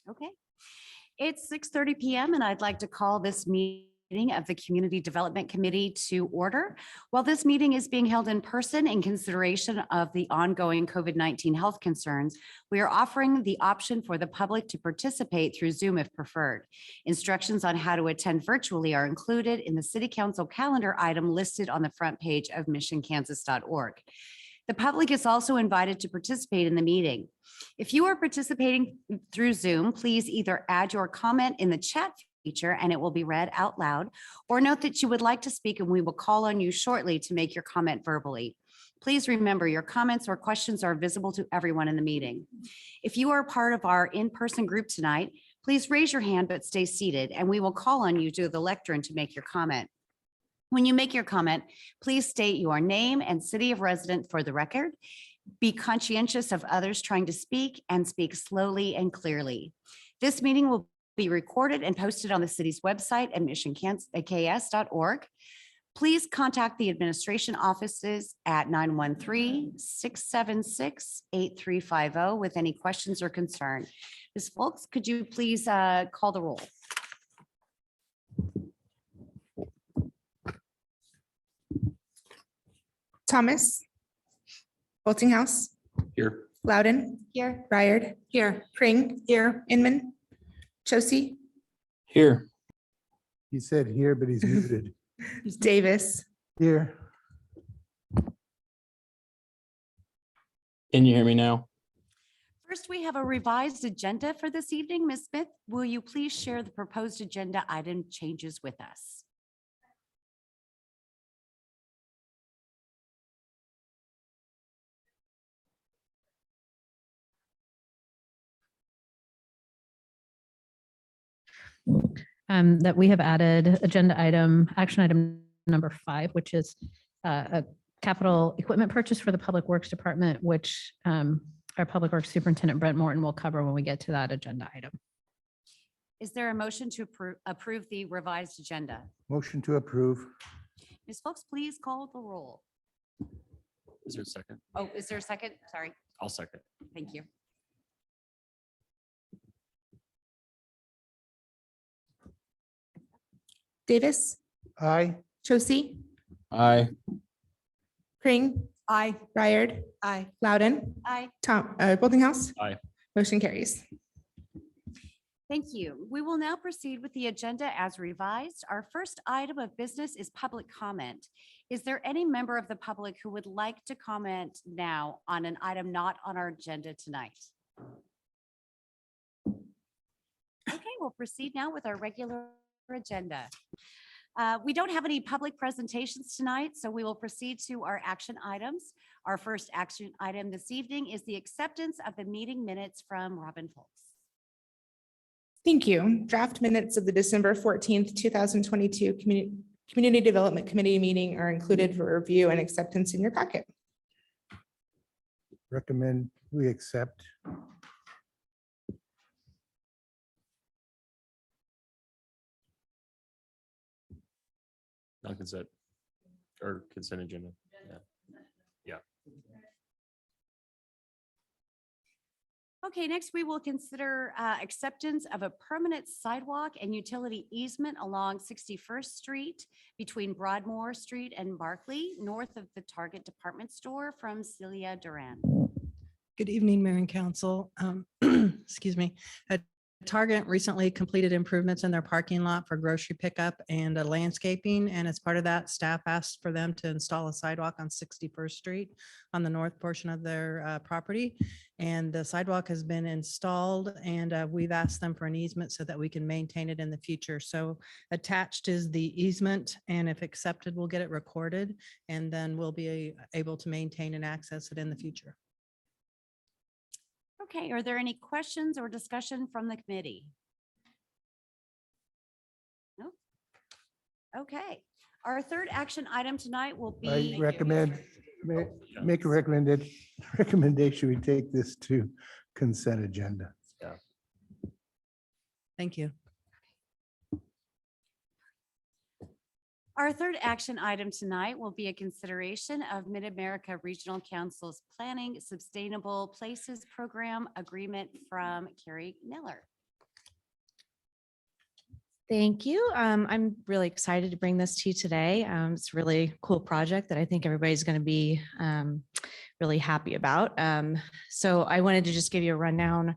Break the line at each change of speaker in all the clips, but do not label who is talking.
Okay. It's 6:30 p.m. and I'd like to call this meeting of the Community Development Committee to order. While this meeting is being held in person in consideration of the ongoing COVID-19 health concerns, we are offering the option for the public to participate through Zoom if preferred. Instructions on how to attend virtually are included in the City Council calendar item listed on the front page of missionkansas.org. The public is also invited to participate in the meeting. If you are participating through Zoom, please either add your comment in the chat feature and it will be read out loud, or note that you would like to speak and we will call on you shortly to make your comment verbally. Please remember your comments or questions are visible to everyone in the meeting. If you are part of our in-person group tonight, please raise your hand but stay seated and we will call on you to the lectern to make your comment. When you make your comment, please state your name and city of residence for the record. Be conscientious of others trying to speak and speak slowly and clearly. This meeting will be recorded and posted on the city's website at missionks.org. Please contact the administration offices at 913-676-8350 with any questions or concern. Ms. Folks, could you please call the roll?
Thomas. Boltinghouse.
Here.
Loudon.
Here.
Ryard. Here. Pring. Here. Inman. Chosey.
Here.
He said here, but he's muted.
Davis.
Here.
Can you hear me now?
First, we have a revised agenda for this evening. Ms. Smith, will you please share the proposed agenda item changes with us?
That we have added agenda item, action item number 5, which is a capital equipment purchase for the Public Works Department, which our Public Works Superintendent Brent Morton will cover when we get to that agenda item.
Is there a motion to approve the revised agenda?
Motion to approve.
Ms. Folks, please call the roll.
Is there a second?
Oh, is there a second? Sorry.
I'll second.
Thank you.
Davis.
Aye.
Chosey.
Aye.
Pring.
Aye.
Ryard.
Aye.
Loudon.
Aye.
Boltinghouse.
Aye.
Motion carries.
Thank you. We will now proceed with the agenda as revised. Our first item of business is public comment. Is there any member of the public who would like to comment now on an item not on our agenda tonight? Okay, we'll proceed now with our regular agenda. We don't have any public presentations tonight, so we will proceed to our action items. Our first action item this evening is the acceptance of the meeting minutes from Robin Folks.
Thank you. Draft minutes of the December 14th, 2022 Community Development Committee meeting are included for review and acceptance in your packet.
Recommend we accept.
Non-consent or consent agenda. Yeah.
Okay, next we will consider acceptance of a permanent sidewalk and utility easement along 61st Street between Broadmoor Street and Barkley, north of the Target department store from Celia Duran.
Good evening, Mayor and Council. Excuse me. Target recently completed improvements in their parking lot for grocery pickup and landscaping. And as part of that, staff asked for them to install a sidewalk on 61st Street on the north portion of their property. And the sidewalk has been installed and we've asked them for an easement so that we can maintain it in the future. So attached is the easement, and if accepted, we'll get it recorded and then we'll be able to maintain and access it in the future.
Okay, are there any questions or discussion from the committee? No? Okay, our third action item tonight will be.
I recommend, make a recommendation, we take this to consent agenda.
Thank you.
Our third action item tonight will be a consideration of Mid-America Regional Council's Planning Sustainable Places Program Agreement from Carrie Miller.
Thank you. I'm really excited to bring this to you today. It's a really cool project that I think everybody's going to be really happy about. So I wanted to just give you a rundown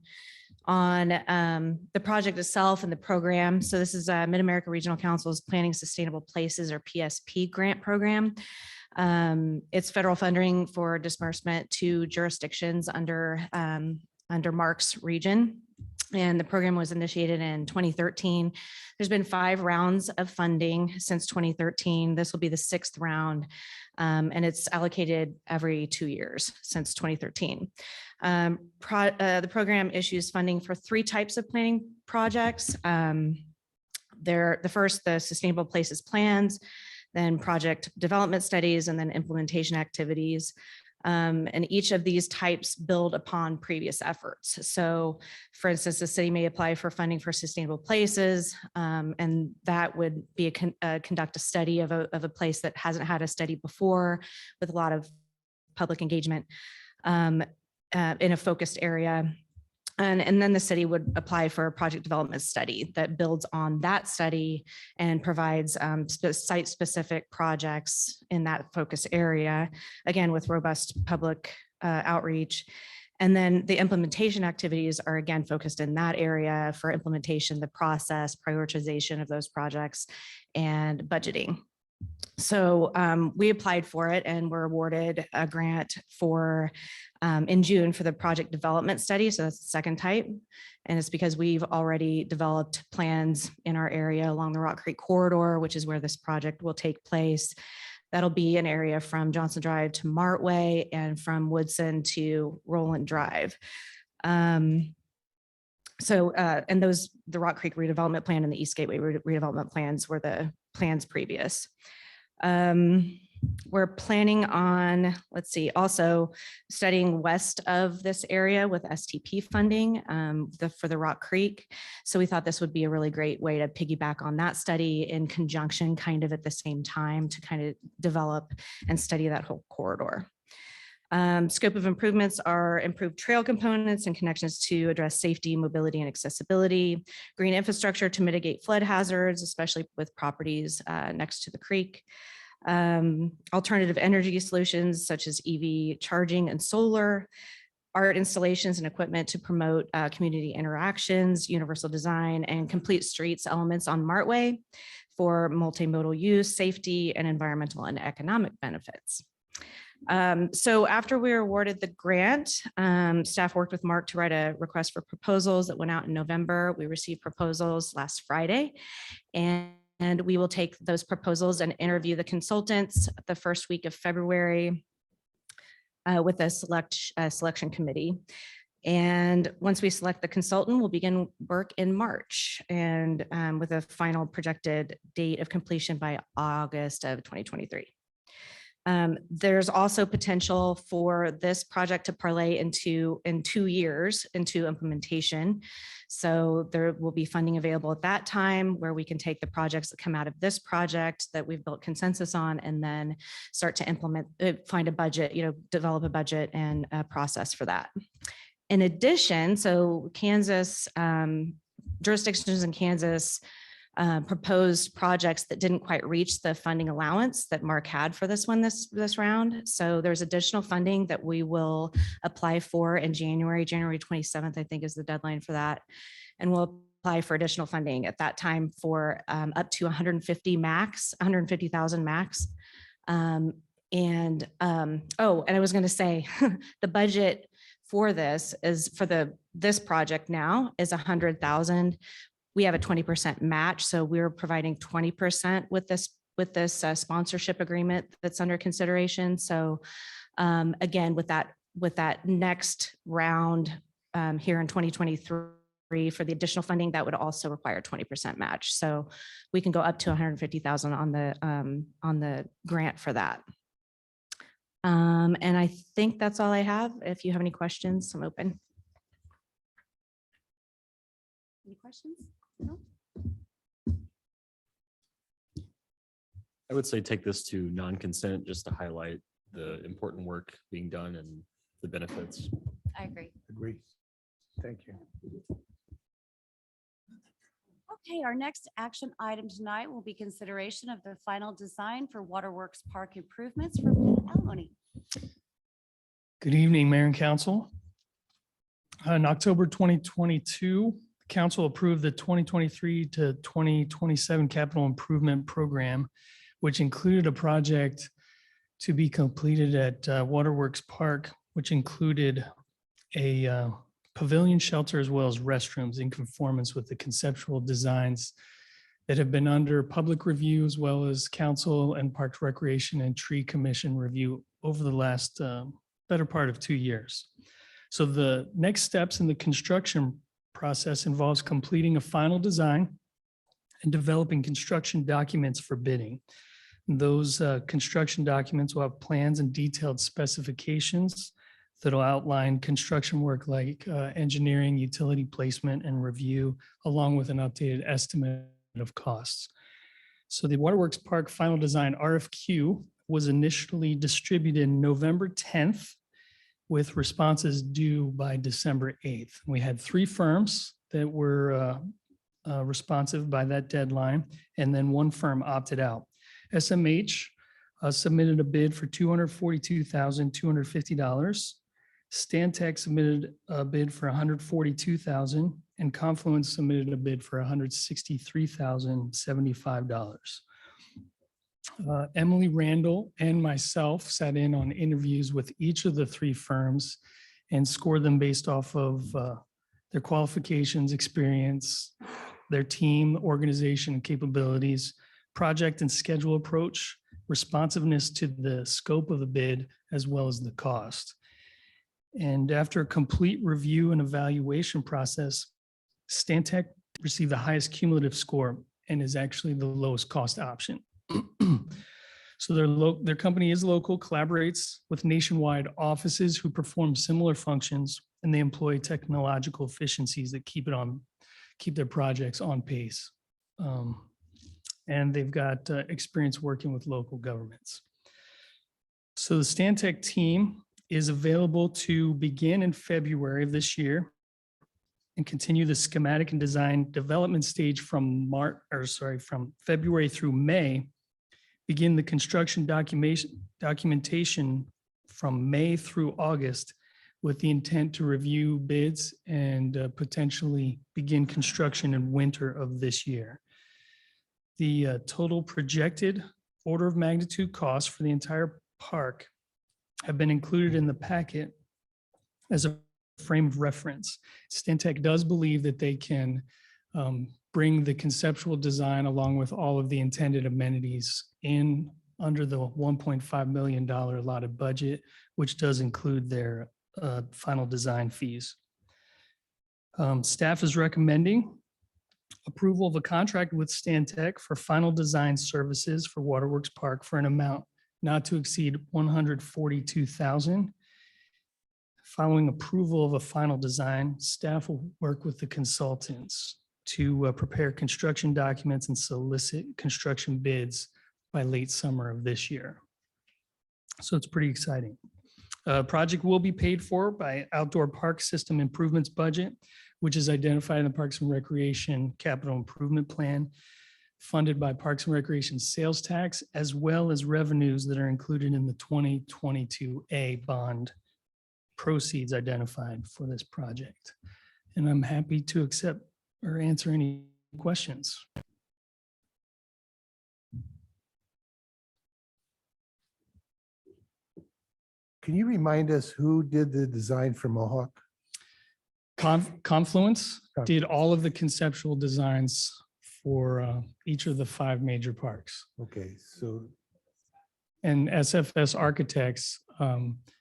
on the project itself and the program. So this is Mid-America Regional Council's Planning Sustainable Places, or PSP grant program. It's federal funding for disbursement to jurisdictions under Mark's region. And the program was initiated in 2013. There's been 5 rounds of funding since 2013. This will be the 6th round, and it's allocated every 2 years since 2013. The program issues funding for 3 types of planning projects. The first, the Sustainable Places plans, then project development studies, and then implementation activities. And each of these types build upon previous efforts. So for instance, the city may apply for funding for sustainable places, and that would be conduct a study of a place that hasn't had a study before, with a lot of public engagement in a focused area. And then the city would apply for a project development study that builds on that study and provides site-specific projects in that focus area, again, with robust public outreach. And then the implementation activities are again focused in that area for implementation, the process, prioritization of those projects, and budgeting. So we applied for it and were awarded a grant for in June for the project development study. So that's the second type. And it's because we've already developed plans in our area along the Rock Creek corridor, which is where this project will take place. That'll be an area from Johnson Drive to Martway and from Woodson to Roland Drive. And the Rock Creek redevelopment plan and the East Gateway redevelopment plans were the plans previous. We're planning on, also studying west of this area with STP funding for the Rock Creek. So we thought this would be a really great way to piggyback on that study in conjunction, kind of at the same time, to kind of develop and study that whole corridor. Scope of improvements are improved trail components and connections to address safety, mobility, and accessibility, green infrastructure to mitigate flood hazards, especially with properties next to the creek, alternative energy solutions such as EV charging and solar, art installations and equipment to promote community interactions, universal design, and complete streets elements on Martway for multimodal use, safety, and environmental and economic benefits. So after we were awarded the grant, staff worked with Mark to write a request for proposals that went out in November. We received proposals last Friday, and we will take those proposals and interview the consultants the first week of February with a selection committee. And once we select the consultant, we'll begin work in March, and with a final projected date of completion by August of 2023. There's also potential for this project to parlay in 2 years into implementation. So there will be funding available at that time where we can take the projects that come out of this project that we've built consensus on, and then start to implement, find a budget, develop a budget and a process for that. In addition, so Kansas, jurisdictions in Kansas proposed projects that didn't quite reach the funding allowance that Mark had for this round. So there's additional funding that we will apply for in January 27th, I think is the deadline for that. And we'll apply for additional funding at that time for up to 150,000 max. And I was going to say the budget for this project now is 100,000. We have a 20% match, so we're providing 20% with this sponsorship agreement that's under consideration. So again, with that next round here in 2023 for the additional funding, that would also require 20% match. So we can go up to 150,000 on the grant for that. And I think that's all I have. If you have any questions, I'm open.
Any questions? No?
I would say take this to non-consent just to highlight the important work being done and the benefits.
I agree.
Agree. Thank you.
Okay, our next action item tonight will be consideration of the final design for Waterworks Park improvements for alimony.
Good evening, Mayor and Council. In October 2022, the council approved the 2023 to 2027 capital improvement program, which included a project to be completed at Waterworks Park, which included a pavilion shelter as well as restrooms in conformance with the conceptual designs that have been under public review, as well as council and Parks Recreation and Tree Commission review over the last better part of 2 years. So the next steps in the construction process involves completing a final design and developing construction documents for bidding. Those construction documents will have plans and detailed specifications that'll outline construction work like engineering, utility placement, and review, along with an updated estimate of costs. So the Waterworks Park Final Design RFQ was initially distributed November 10th with responses due by December 8th. We had 3 firms that were responsive by that deadline, and then 1 firm opted out. SMH submitted a bid for $242,250. Stantec submitted a bid for $142,000, and Confluence submitted a bid for $163,075. Emily Randall and myself sat in on interviews with each of the 3 firms and scored them based off of their qualifications, experience, their team, organization, and capabilities, project and schedule approach, responsiveness to the scope of the bid, as well as the cost. And after a complete review and evaluation process, Stantec received the highest cumulative score and is actually the lowest cost option. So their company is local, collaborates with nationwide offices who perform similar functions, and they employ technological efficiencies that keep their projects on pace. And they've got experience working with local governments. So the Stantec team is available to begin in February of this year and continue the schematic and design development stage from February through May. Begin the construction documentation from May through August with the intent to review bids and potentially begin construction in winter of this year. The total projected order of magnitude costs for the entire park have been included in the packet as a frame of reference. Stantec does believe that they can bring the conceptual design along with all of the intended amenities in under the $1.5 million allotted budget, which does include their final design fees. Staff is recommending approval of a contract with Stantec for final design services for Waterworks Park for an amount not to exceed $142,000. Following approval of a final design, staff will work with the consultants to prepare construction documents and solicit construction bids by late summer of this year. So it's pretty exciting. Project will be paid for by outdoor park system improvements budget, which is identified in the Parks and Recreation Capital Improvement Plan, funded by Parks and Recreation sales tax, as well as revenues that are included in the 2022A bond proceeds identified for this project. And I'm happy to accept or answer any questions.
Can you remind us who did the design for Mohawk?
Confluence did all of the conceptual designs for each of the 5 major parks.
Okay, so,
And SFS Architects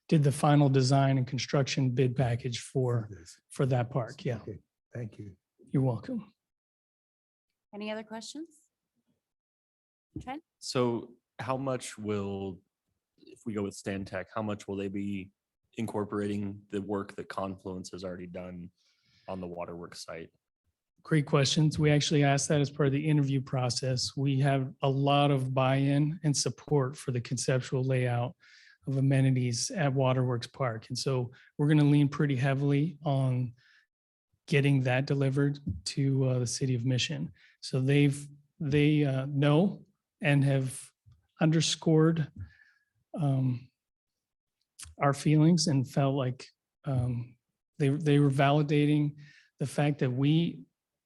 did the final design and construction bid package for that park. Yeah,
okay, thank you.
you're welcome.
Any other questions? Trent?
So how much will, if we go with Stantec, how much will they be incorporating the work that Confluence has already done on the Waterworks site?
Great questions. We actually asked that as part of the interview process. We have a lot of buy-in and support for the conceptual layout of amenities at Waterworks Park. And so we're going to lean pretty heavily on getting that delivered to the city of Mission. So they know and have underscored our feelings and felt like they were validating the fact that we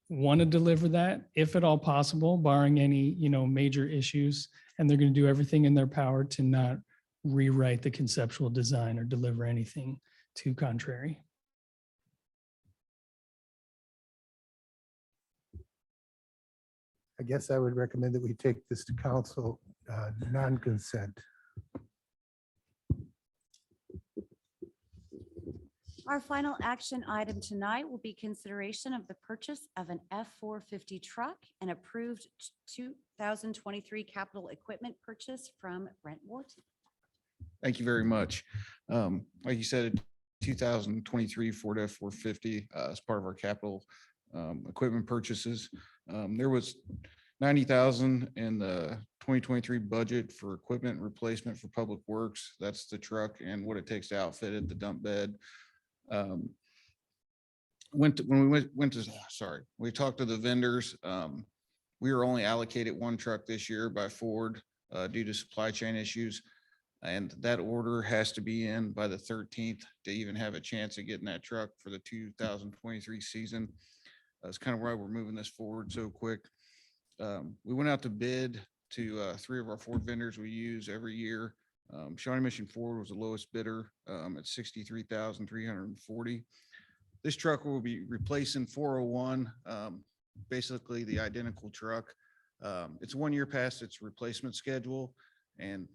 want to deliver that, if at all possible, barring any, major issues. And they're going to do everything in their power to not rewrite the conceptual design or deliver anything too contrary.
I guess I would recommend that we take this to council, non-consent.
Our final action item tonight will be consideration of the purchase of an F-450 truck and approved 2023 capital equipment purchase from Brent Wharton.
Thank you very much. Like you said, 2023 Ford F-450 as part of our capital equipment purchases. There was 90,000 in the 2023 budget for equipment replacement for Public Works. That's the truck and what it takes to outfit it, the dump bed. We talked to the vendors. We were only allocated one truck this year by Ford due to supply chain issues. And that order has to be in by the 13th to even have a chance of getting that truck for the 2023 season. That's kind of why we're moving this forward so quick. We went out to bid to 3 of our Ford vendors we use every year. Shawnee Mission Ford was the lowest bidder at $63,340. This truck will be replacing 401, basically the identical truck. It's 1 year past its replacement schedule. And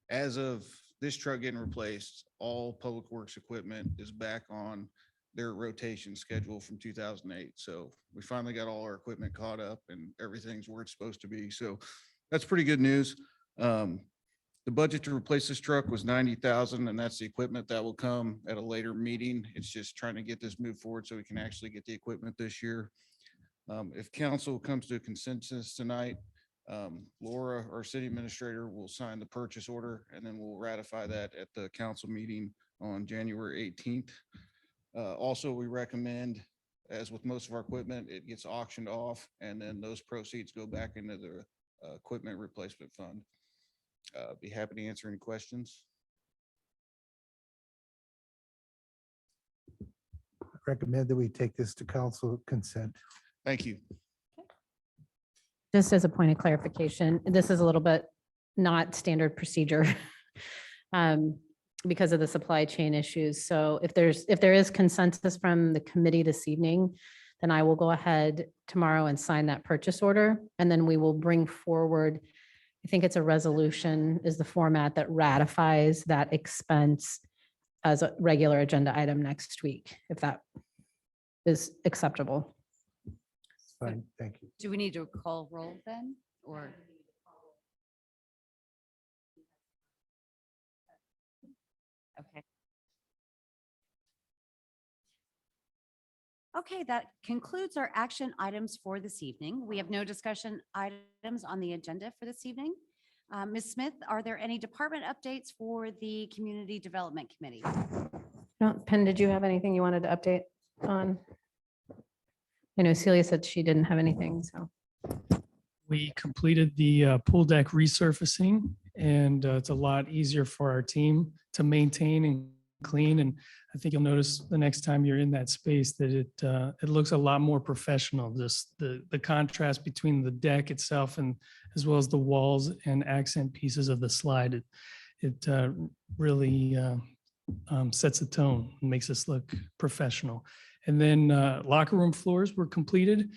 as of this truck getting replaced, all Public Works equipment is back on their rotation schedule from 2008. So we finally got all our equipment caught up and everything's where it's supposed to be. So that's pretty good news. The budget to replace this truck was 90,000, and that's the equipment that will come at a later meeting. It's just trying to get this moved forward so we can actually get the equipment this year. If council comes to a consensus tonight, Laura, our city administrator, will sign the purchase order, and then we'll ratify that at the council meeting on January 18th. Also, we recommend, as with most of our equipment, it gets auctioned off, and then those proceeds go back into the equipment replacement fund. Be happy to answer any questions.
Recommend that we take this to council consent.
Thank you.
Just as a point of clarification, this is a little bit not standard procedure because of the supply chain issues. So if there is consensus from the committee this evening, then I will go ahead tomorrow and sign that purchase order. And then we will bring forward, I think it's a resolution is the format that ratifies that expense as a regular agenda item next week, if that is acceptable.
Fine, thank you.
Do we need to call roll then, or? Okay. Okay, that concludes our action items for this evening. We have no discussion items on the agenda for this evening. Ms. Smith, are there any department updates for the Community Development Committee?
No, Penn, did you have anything you wanted to update on? I know Celia said she didn't have anything, so.
We completed the pool deck resurfacing, and it's a lot easier for our team to maintain and clean. And I think you'll notice the next time you're in that space that it looks a lot more professional. Just the contrast between the deck itself and as well as the walls and accent pieces of the slide, it really sets a tone and makes us look professional. And then locker room floors were completed.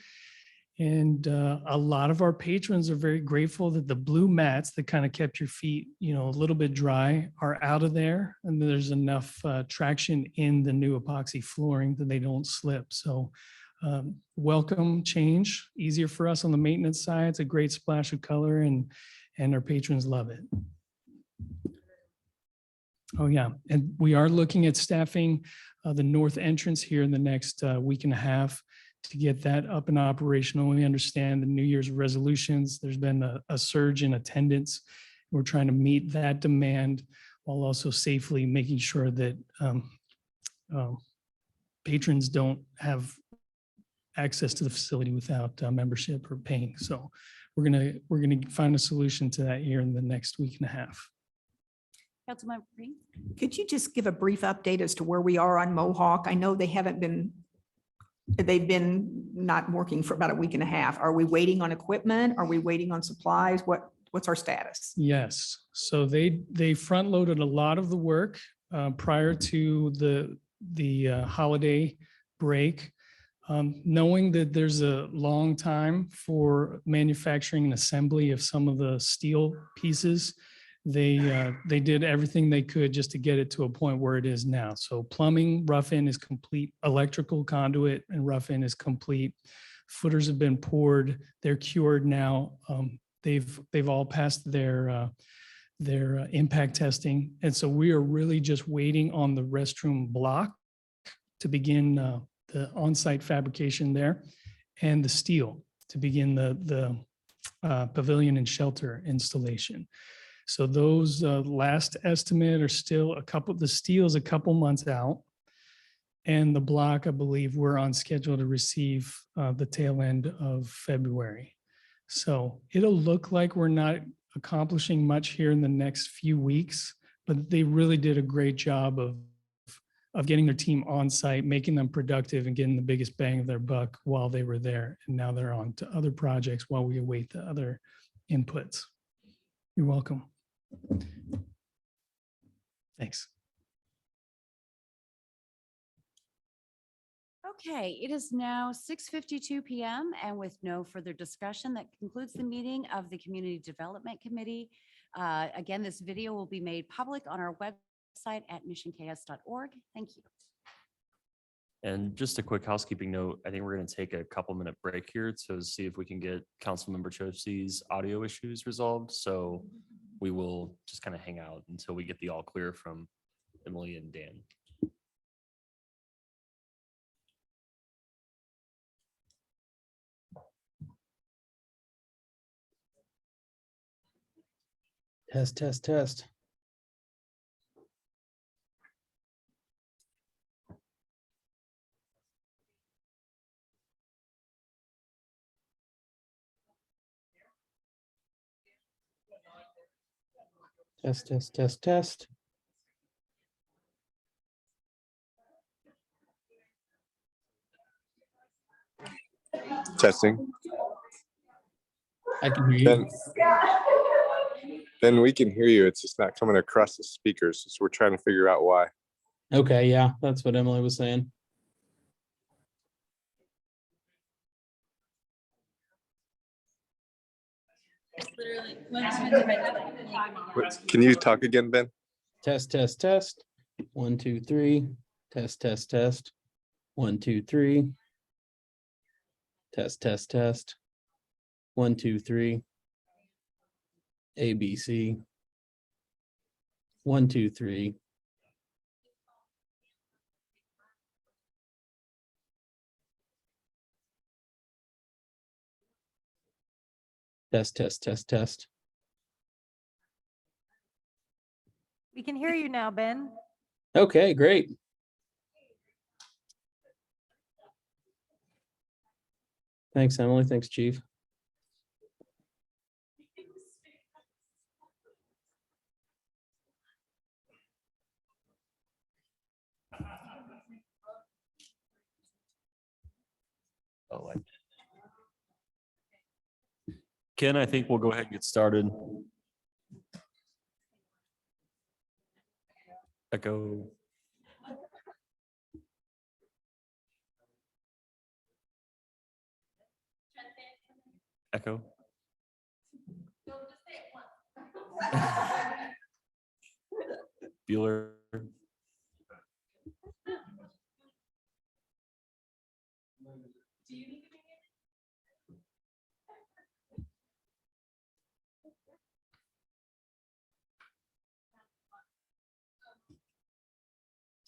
And a lot of our patrons are very grateful that the blue mats that kind of kept your feet, a little bit dry are out of there. And there's enough traction in the new epoxy flooring that they don't slip. So welcome change, easier for us on the maintenance side. It's a great splash of color and our patrons love it. Oh yeah, and we are looking at staffing the north entrance here in the next week and a half to get that up and operational. We understand the New Year's resolutions. There's been a surge in attendance. We're trying to meet that demand while also safely making sure that patrons don't have access to the facility without membership or paying. So we're gonna find a solution to that here in the next week and a half.
Councilmember Green?
Could you just give a brief update as to where we are on Mohawk? I know they've been not working for about a week and a half. Are we waiting on equipment? Are we waiting on supplies? What's our status?
Yes, so they front loaded a lot of the work prior to the holiday break. Knowing that there's a long time for manufacturing and assembly of some of the steel pieces, they did everything they could just to get it to a point where it is now. So plumbing, rough-in is complete, electrical conduit and rough-in is complete. Footers have been poured, they're cured now. They've all passed their impact testing. And so we are really just waiting on the restroom block to begin the on-site fabrication there and the steel to begin the pavilion and shelter installation. So those last estimate are still the steel is a couple months out. And the block, I believe we're on schedule to receive the tail end of February. So it'll look like we're not accomplishing much here in the next few weeks, but they really did a great job of getting their team on site, making them productive and getting the biggest bang of their buck while they were there. And now they're on to other projects while we await the other inputs. You're welcome. Thanks.
Okay, it is now 6:52 PM, and with no further discussion, that concludes the meeting of the Community Development Committee. Again, this video will be made public on our website at missionks.org. Thank you.
And just a quick housekeeping note, I think we're going to take a couple-minute break here to see if we can get Councilmember Chosey's audio issues resolved. So we will just kind of hang out until we get the all clear from Emily and Dan.
Test, test, test. Test, test, test, test.
Testing.
I can hear you.
Then we can hear you. It's just not coming across the speakers. So we're trying to figure out why.
Okay, yeah, that's what Emily was saying.
Can you talk again, Ben?
Test, test, test. 1, 2, 3. Test, test, test. 1, 2, 3. Test, test, test. 1, 2, 3. ABC. 1, 2, 3. Test, test, test, test.
We can hear you now, Ben.
Okay, great. Thanks, Emily. Thanks, Chief.
Oh, Ken, I think we'll go ahead and get started. Echo. Echo. Bueller.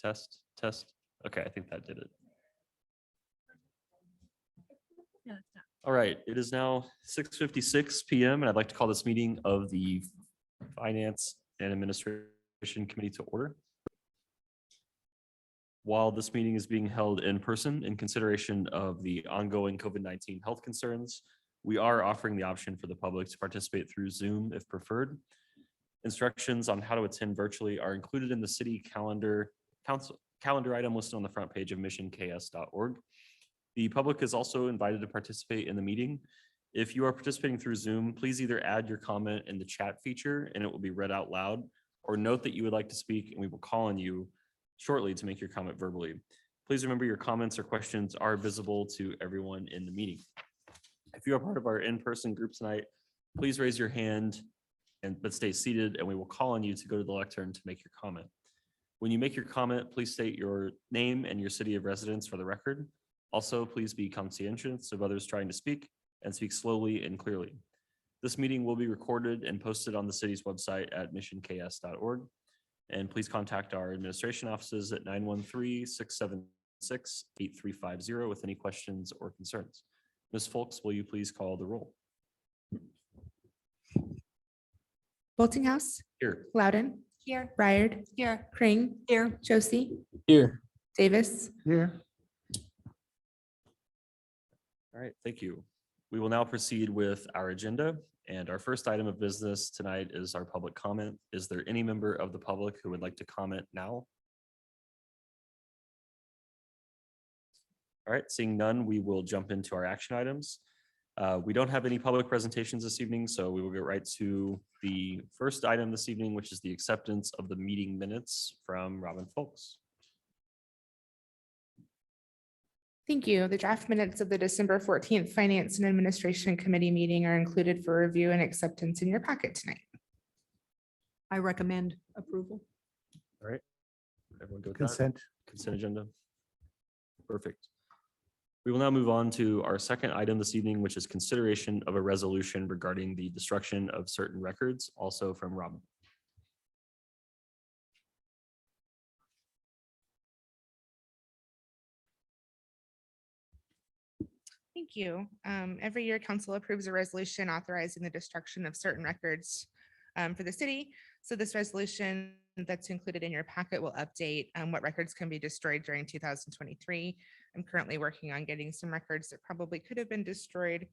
Test, test. Okay, I think that did it. All right, it is now 6:56 PM and I'd like to call this meeting of the Finance and Administration Committee to order. While this meeting is being held in person in consideration of the ongoing COVID-19 health concerns, we are offering the option for the public to participate through Zoom if preferred. Instructions on how to attend virtually are included in the city calendar item listed on the front page of missionks.org. The public is also invited to participate in the meeting. If you are participating through Zoom, please either add your comment in the chat feature and it will be read out loud, or note that you would like to speak and we will call on you shortly to make your comment verbally. Please remember your comments or questions are visible to everyone in the meeting. If you are part of our in-person group tonight, please raise your hand but stay seated and we will call on you to go to the lectern to make your comment. When you make your comment, please state your name and your city of residence for the record. Also, please be conscientious of others trying to speak and speak slowly and clearly. This meeting will be recorded and posted on the city's website at missionks.org. And please contact our administration offices at 913-676-8350 with any questions or concerns. Ms. Folks, will you please call the roll?
Boltinghouse,
Here.
Loudon,
Here.
Ryard,
Here.
Crane,
Here.
Josie,
Here.
Davis.
Here.
All right, thank you. We will now proceed with our agenda. And our first item of business tonight is our public comment. Is there any member of the public who would like to comment now? All right, seeing none, we will jump into our action items. We don't have any public presentations this evening, so we will get right to the first item this evening, which is the acceptance of the meeting minutes from Robin Folks.
Thank you. The draft minutes of the December 14th Finance and Administration Committee meeting are included for review and acceptance in your packet tonight.
I recommend approval.
All right, everyone go with that?
Consent.
Consent agenda. Perfect. We will now move on to our second item this evening, which is consideration of a resolution regarding the destruction of certain records, also from Robin.
Thank you. Every year, council approves a resolution authorizing the destruction of certain records for the city. So this resolution that's included in your packet will update what records can be destroyed during 2023. I'm currently working on getting some records that probably could have been destroyed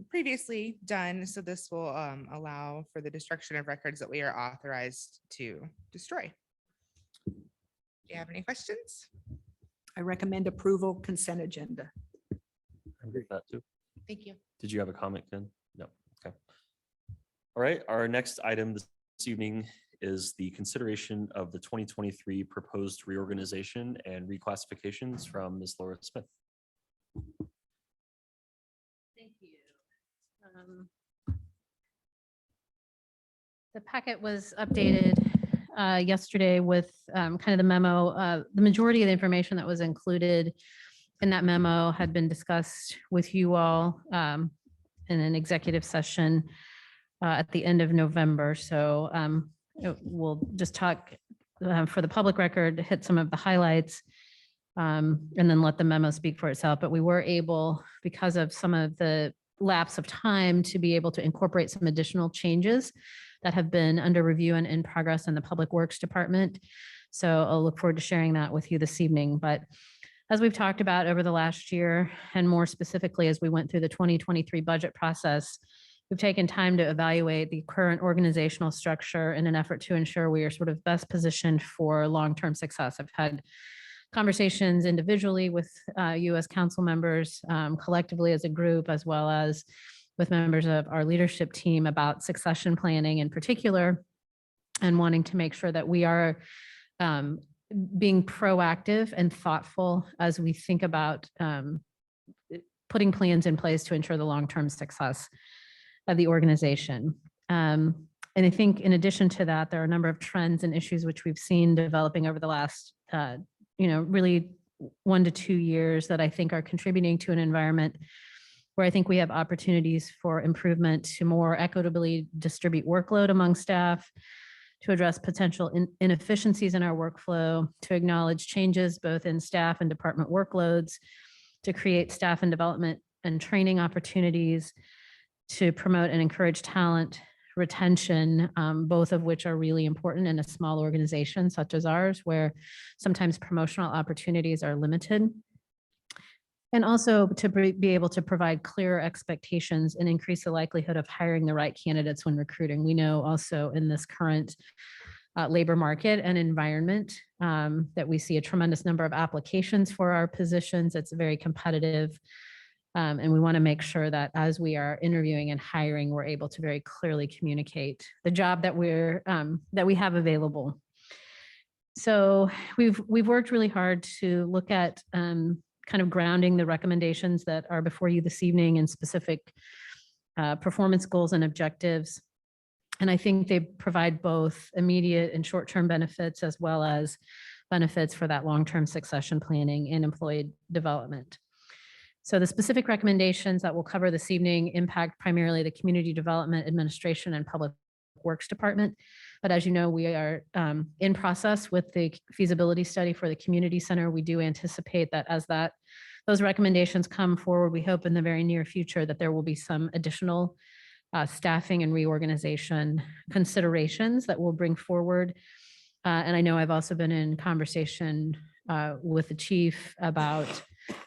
previously done. So this will allow for the destruction of records that we are authorized to destroy. Do you have any questions?
I recommend approval consent agenda.
I agree with that too.
Thank you.
Did you have a comment, Ken? No. Okay. All right. Our next item this evening is the consideration of the 2023 proposed reorganization and reclassifications from Ms. Laura Smith.
Thank you. The packet was updated yesterday with kind of the memo. The majority of the information that was included in that memo had been discussed with you all in an executive session at the end of November. So we'll just talk for the public record, hit some of the highlights, and then let the memo speak for itself. But we were able, because of some of the lapse of time, to be able to incorporate some additional changes that have been under review and in progress in the Public Works Department. So I'll look forward to sharing that with you this evening. But as we've talked about over the last year, and more specifically, as we went through the 2023 budget process, we've taken time to evaluate the current organizational structure in an effort to ensure we are sort of best positioned for long-term success. I've had conversations individually with you as council members, collectively as a group, as well as with members of our leadership team about succession planning in particular, and wanting to make sure that we are being proactive and thoughtful as we think about putting plans in place to ensure the long-term success of the organization. And I think in addition to that, there are a number of trends and issues which we've seen developing over the last, really 1 to 2 years that I think are contributing to an environment where I think we have opportunities for improvement to more equitably distribute workload among staff, to address potential inefficiencies in our workflow, to acknowledge changes both in staff and department workloads, to create staff and development and training opportunities, to promote and encourage talent, retention, both of which are really important in a small organization such as ours, where sometimes promotional opportunities are limited. And also to be able to provide clearer expectations and increase the likelihood of hiring the right candidates when recruiting. We know also in this current labor market and environment that we see a tremendous number of applications for our positions. It's very competitive. And we want to make sure that as we are interviewing and hiring, we're able to very clearly communicate the job that we have available. So we've worked really hard to look at kind of grounding the recommendations that are before you this evening in specific performance goals and objectives. And I think they provide both immediate and short-term benefits as well as benefits for that long-term succession planning and employee development. So the specific recommendations that we'll cover this evening impact primarily the Community Development Administration and Public Works Department. But as you know, we are in process with the feasibility study for the community center. We do anticipate that as those recommendations come forward, we hope in the very near future that there will be some additional staffing and reorganization considerations that we'll bring forward. And I know I've also been in conversation with the chief about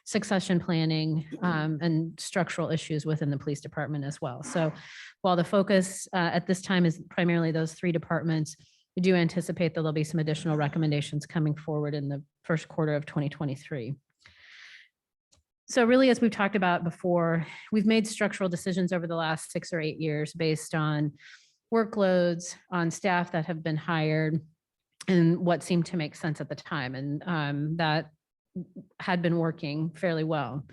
succession planning and structural issues within the police department as well. So while the focus at this time is primarily those three departments, we do anticipate that there'll be some additional recommendations coming forward in the first quarter of 2023. So really, as we've talked about before, we've made structural decisions over the last 6 or 8 years based on workloads, on staff that have been hired, and what seemed to make sense at the time. And that had been working fairly well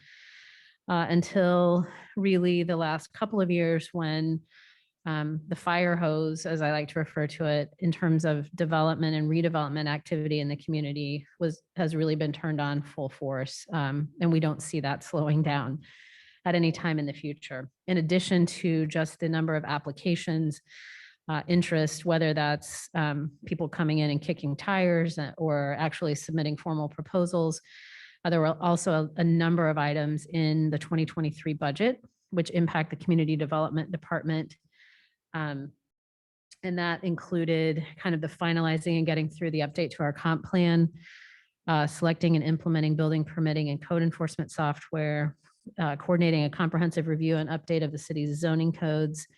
until really the last couple of years when the fire hose, as I like to refer to it, in terms of development and redevelopment activity in the community has really been turned on full force. And we don't see that slowing down at any time in the future. In addition to just the number of applications, interest, whether that's people coming in and kicking tires or actually submitting formal proposals. There were also a number of items in the 2023 budget, which impact the Community Development Department. And that included kind of the finalizing and getting through the update to our comp plan, selecting and implementing building permitting and code enforcement software, coordinating a comprehensive review and update of the city's zoning codes,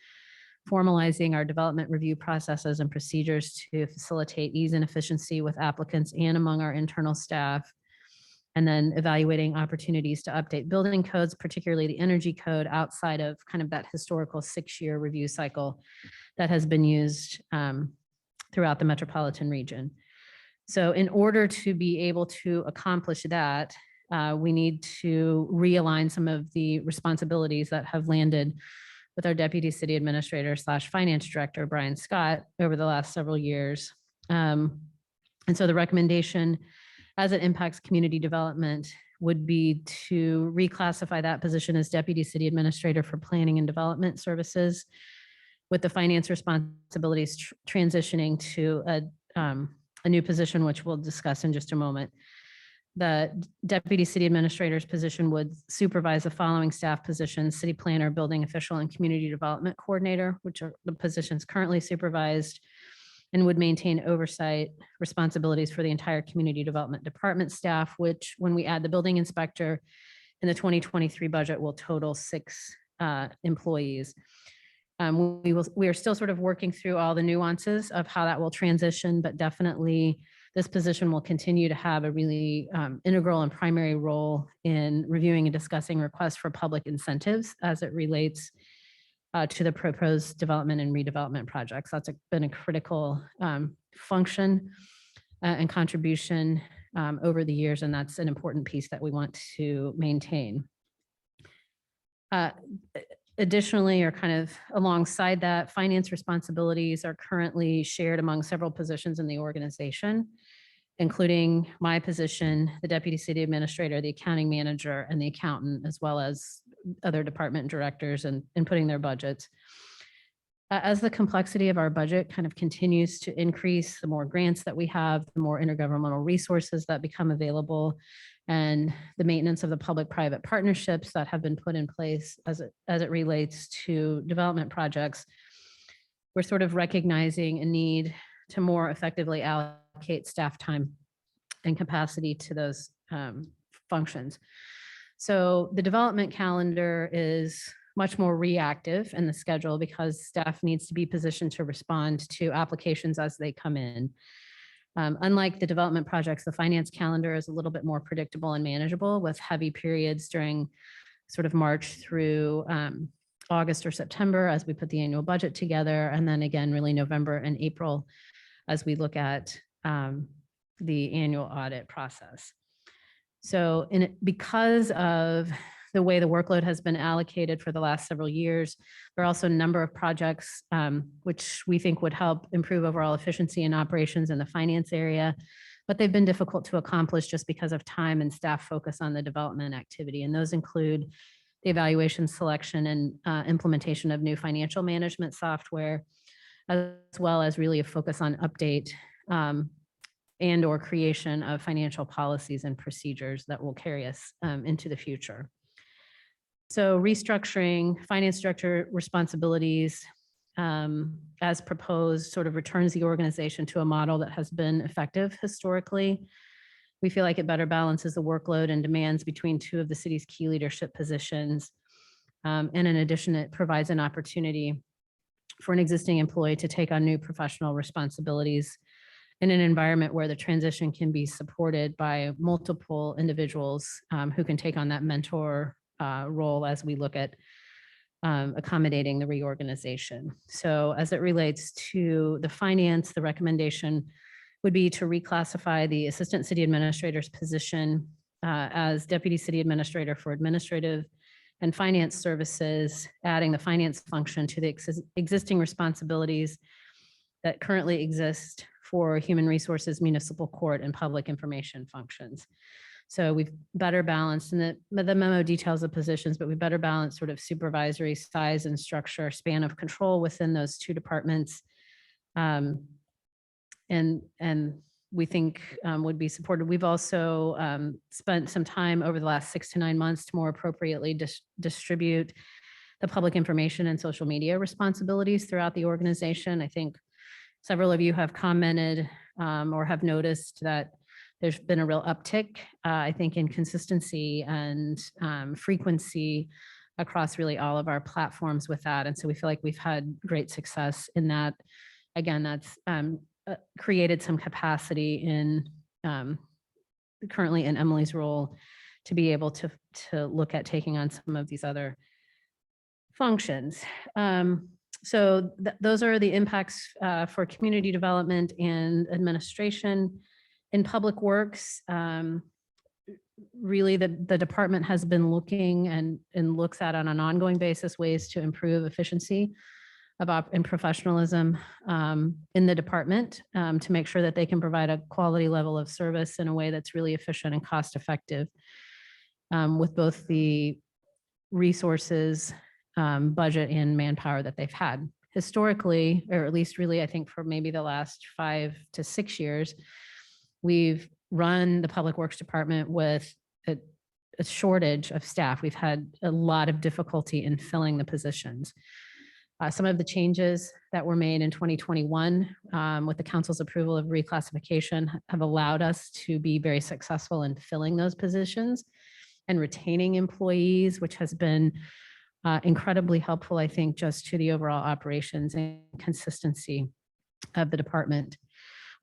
formalizing our development review processes and procedures to facilitate ease and efficiency with applicants and among our internal staff, and then evaluating opportunities to update building codes, particularly the energy code, outside of kind of that historical 6-year review cycle that has been used throughout the metropolitan region. So in order to be able to accomplish that, we need to realign some of the responsibilities that have landed with our Deputy City Administrator / Finance Director, Brian Scott, over the last several years. And so the recommendation as it impacts community development would be to reclassify that position as Deputy City Administrator for Planning and Development Services, with the finance responsibilities transitioning to a new position, which we'll discuss in just a moment. The Deputy City Administrator's position would supervise the following staff positions: City Planner, Building Official, and Community Development Coordinator, which are the positions currently supervised, and would maintain oversight responsibilities for the entire Community Development Department staff, which, when we add the building inspector in the 2023 budget, will total 6 employees. We are still sort of working through all the nuances of how that will transition, but definitely this position will continue to have a really integral and primary role in reviewing and discussing requests for public incentives as it relates to the proposed development and redevelopment projects. That's been a critical function and contribution over the years, and that's an important piece that we want to maintain. Additionally, or kind of alongside that, finance responsibilities are currently shared among several positions in the organization, including my position, the Deputy City Administrator, the Accounting Manager, and the Accountant, as well as other department directors and inputting their budgets. As the complexity of our budget kind of continues to increase, the more grants that we have, the more intergovernmental resources that become available, and the maintenance of the public-private partnerships that have been put in place as it relates to development projects, we're sort of recognizing a need to more effectively allocate staff time and capacity to those functions. So the development calendar is much more reactive in the schedule because staff needs to be positioned to respond to applications as they come in. Unlike the development projects, the finance calendar is a little bit more predictable and manageable with heavy periods during sort of March through August or September as we put the annual budget together. And then again, really November and April as we look at the annual audit process. So because of the way the workload has been allocated for the last several years, there are also a number of projects which we think would help improve overall efficiency and operations in the finance area, but they've been difficult to accomplish just because of time and staff focus on the development activity. And those include the evaluation, selection, and implementation of new financial management software, as well as really a focus on update and or creation of financial policies and procedures that will carry us into the future. So restructuring finance director responsibilities as proposed sort of returns the organization to a model that has been effective historically. We feel like it better balances the workload and demands between two of the city's key leadership positions. And in addition, it provides an opportunity for an existing employee to take on new professional responsibilities in an environment where the transition can be supported by multiple individuals who can take on that mentor role as we look at accommodating the reorganization. So as it relates to the finance, the recommendation would be to reclassify the assistant city administrator's position as deputy city administrator for administrative and finance services, adding the finance function to the existing responsibilities that currently exist for human resources, municipal court, and public information functions. So we've better balanced, and the memo details the positions, but we better balance sort of supervisory size and structure, span of control within those two departments. And we think would be supported. We've also spent some time over the last 6 to 9 months to more appropriately distribute the public information and social media responsibilities throughout the organization. I think several of you have commented or have noticed that there's been a real uptick, I think, in consistency and frequency across really all of our platforms with that. And so we feel like we've had great success in that. Again, that's created some capacity in currently in Emily's role to be able to look at taking on some of these other functions. So those are the impacts for community development and administration. In public works, really the department has been looking and looks at on an ongoing basis ways to improve efficiency and professionalism in the department to make sure that they can provide a quality level of service in a way that's really efficient and cost effective with both the resources, budget, and manpower that they've had. Historically, or at least really, I think for maybe the last 5 to 6 years, we've run the Public Works Department with a shortage of staff. We've had a lot of difficulty in filling the positions. Some of the changes that were made in 2021 with the council's approval of reclassification have allowed us to be very successful in filling those positions and retaining employees, which has been incredibly helpful, I think, just to the overall operations and consistency of the department.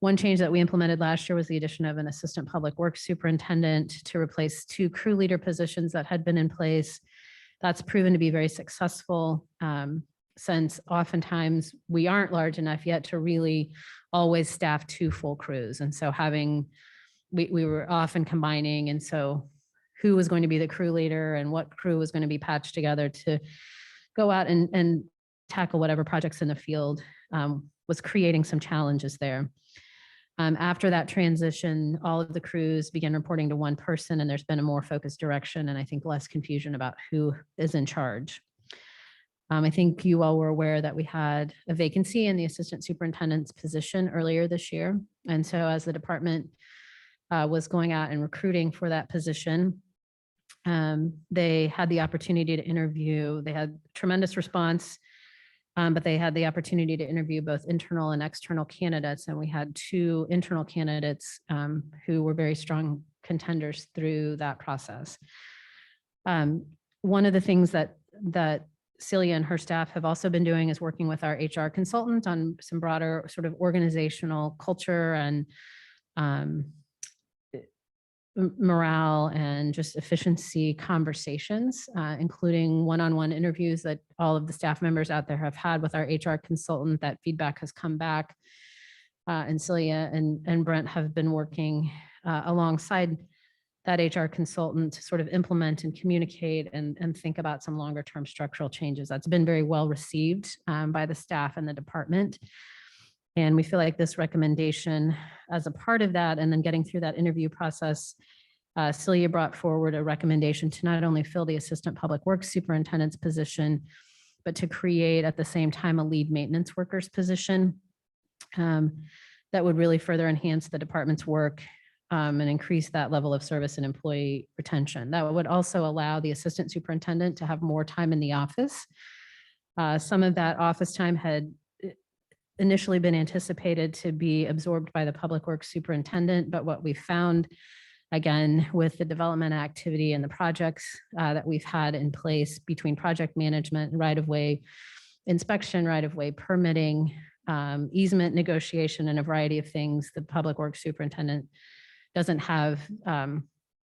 One change that we implemented last year was the addition of an assistant public works superintendent to replace 2 crew leader positions that had been in place. That's proven to be very successful since oftentimes we aren't large enough yet to really always staff 2 full crews. And so we were often combining. And so who was going to be the crew leader and what crew was going to be patched together to go out and tackle whatever projects in the field was creating some challenges there. After that transition, all of the crews began reporting to one person, and there's been a more focused direction and I think less confusion about who is in charge. I think you all were aware that we had a vacancy in the assistant superintendent's position earlier this year. And so as the department was going out and recruiting for that position, they had the opportunity to interview. They had tremendous response But they had the opportunity to interview both internal and external candidates. And we had 2 internal candidates who were very strong contenders through that process. One of the things that Celia and her staff have also been doing is working with our HR consultant on some broader sort of organizational culture and morale and just efficiency conversations, including one-on-one interviews that all of the staff members out there have had with our HR consultant. That feedback has come back. And Celia and Brent have been working alongside that HR consultant to sort of implement and communicate and think about some longer term structural changes. That's been very well received by the staff and the department. And we feel like this recommendation as a part of that, and then getting through that interview process, Celia brought forward a recommendation to not only fill the Assistant Public Works Superintendent's position, but to create at the same time a lead maintenance workers position that would really further enhance the department's work and increase that level of service and employee retention. That would also allow the assistant superintendent to have more time in the office. Some of that office time had initially been anticipated to be absorbed by the public works superintendent, but what we found, again, with the development activity and the projects that we've had in place between project management, right-of-way inspection, right-of-way permitting, easement negotiation, and a variety of things, the public works superintendent doesn't have,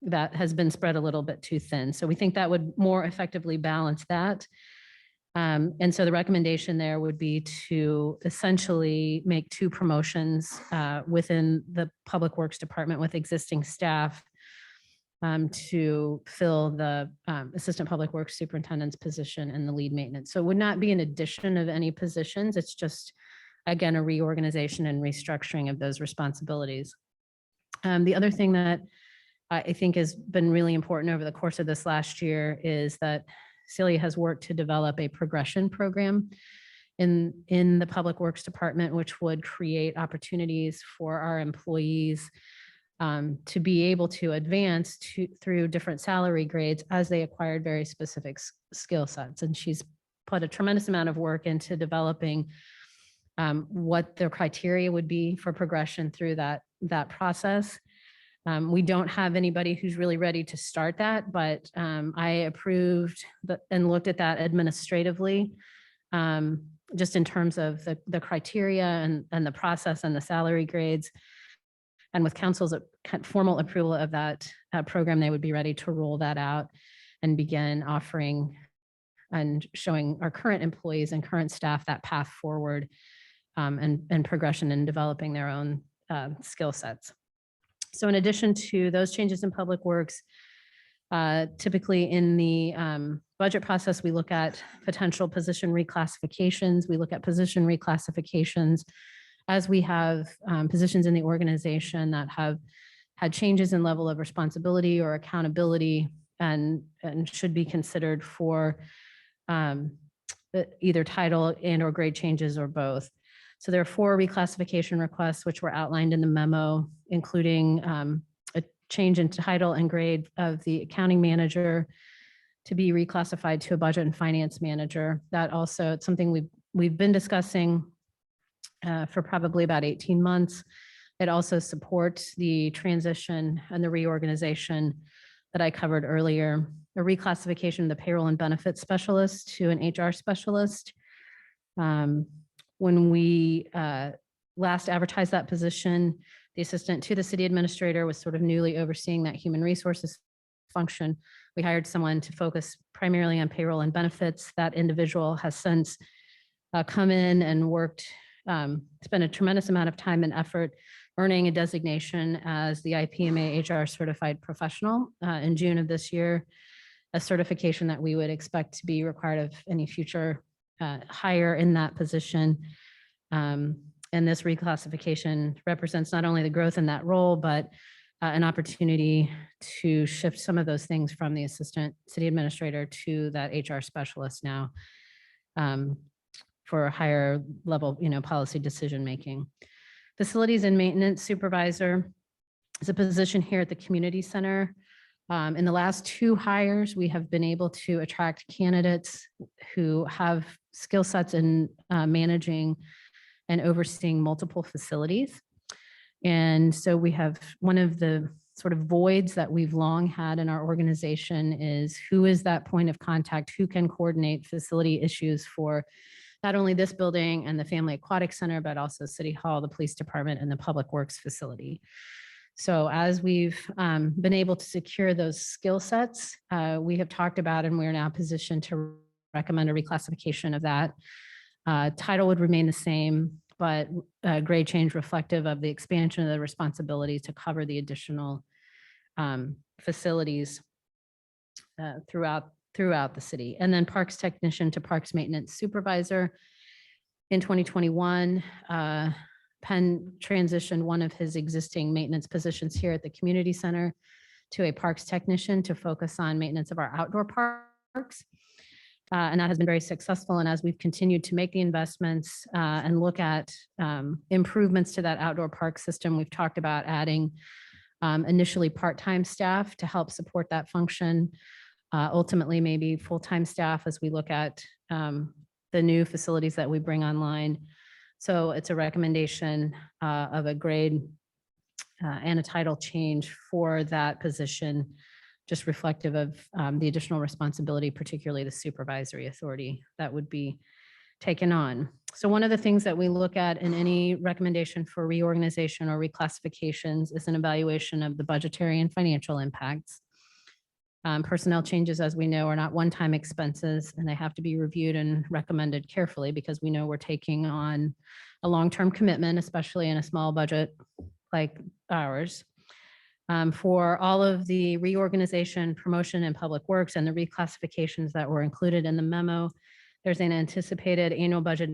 that has been spread a little bit too thin. So we think that would more effectively balance that. And so the recommendation there would be to essentially make 2 promotions within the Public Works Department with existing staff to fill the Assistant Public Works Superintendent's position and the lead maintenance. So it would not be an addition of any positions. It's just, again, a reorganization and restructuring of those responsibilities. The other thing that I think has been really important over the course of this last year is that Celia has worked to develop a progression program in the Public Works Department, which would create opportunities for our employees to be able to advance through different salary grades as they acquired very specific skill sets. And she's put a tremendous amount of work into developing what their criteria would be for progression through that process. We don't have anybody who's really ready to start that, but I approved and looked at that administratively, just in terms of the criteria and the process and the salary grades. And with council's formal approval of that program, they would be ready to roll that out and begin offering and showing our current employees and current staff that path forward and progression in developing their own skill sets. So in addition to those changes in public works, typically in the budget process, we look at potential position reclassifications. We look at position reclassifications as we have positions in the organization that have had changes in level of responsibility or accountability and should be considered for either title and or grade changes or both. So there are 4 reclassification requests, which were outlined in the memo, including a change in title and grade of the accounting manager to be reclassified to a budget and finance manager. That also, it's something we've been discussing for probably about 18 months. It also supports the transition and the reorganization that I covered earlier. A reclassification of the payroll and benefits specialist to an HR specialist. When we last advertised that position, the assistant to the city administrator was sort of newly overseeing that human resources function. We hired someone to focus primarily on payroll and benefits. That individual has since come in and worked, spent a tremendous amount of time and effort earning a designation as the IPMA HR certified professional in June of this year, a certification that we would expect to be required of any future hire in that position. And this reclassification represents not only the growth in that role, but an opportunity to shift some of those things from the assistant city administrator to that HR specialist now for a higher level, policy decision-making. Facilities and maintenance supervisor is a position here at the community center In the last 2 hires, we have been able to attract candidates who have skill sets in managing and overseeing multiple facilities. And so we have one of the sort of voids that we've long had in our organization is who is that point of contact, who can coordinate facility issues for not only this building and the Family Aquatic Center, but also City Hall, the Police Department, and the Public Works facility. So as we've been able to secure those skill sets, we have talked about, and we're now positioned to recommend a reclassification of that. Title would remain the same, but grade change reflective of the expansion of the responsibility to cover the additional facilities throughout the city. And then Parks Technician to Parks Maintenance Supervisor. In 2021, Penn transitioned one of his existing maintenance positions here at the community center to a Parks Technician to focus on maintenance of our outdoor parks. And that has been very successful. And as we've continued to make the investments and look at improvements to that outdoor park system, we've talked about adding initially part-time staff to help support that function. Ultimately, maybe full-time staff as we look at the new facilities that we bring online. So it's a recommendation of a grade and a title change for that position, just reflective of the additional responsibility, particularly the supervisory authority that would be taken on. So one of the things that we look at in any recommendation for reorganization or reclassifications is an evaluation of the budgetary and financial impacts. Personnel changes, as we know, are not one-time expenses, and they have to be reviewed and recommended carefully because we know we're taking on a long-term commitment, especially in a small budget like ours. For all of the reorganization, promotion, and public works and the reclassifications that were included in the memo, there's an anticipated annual budget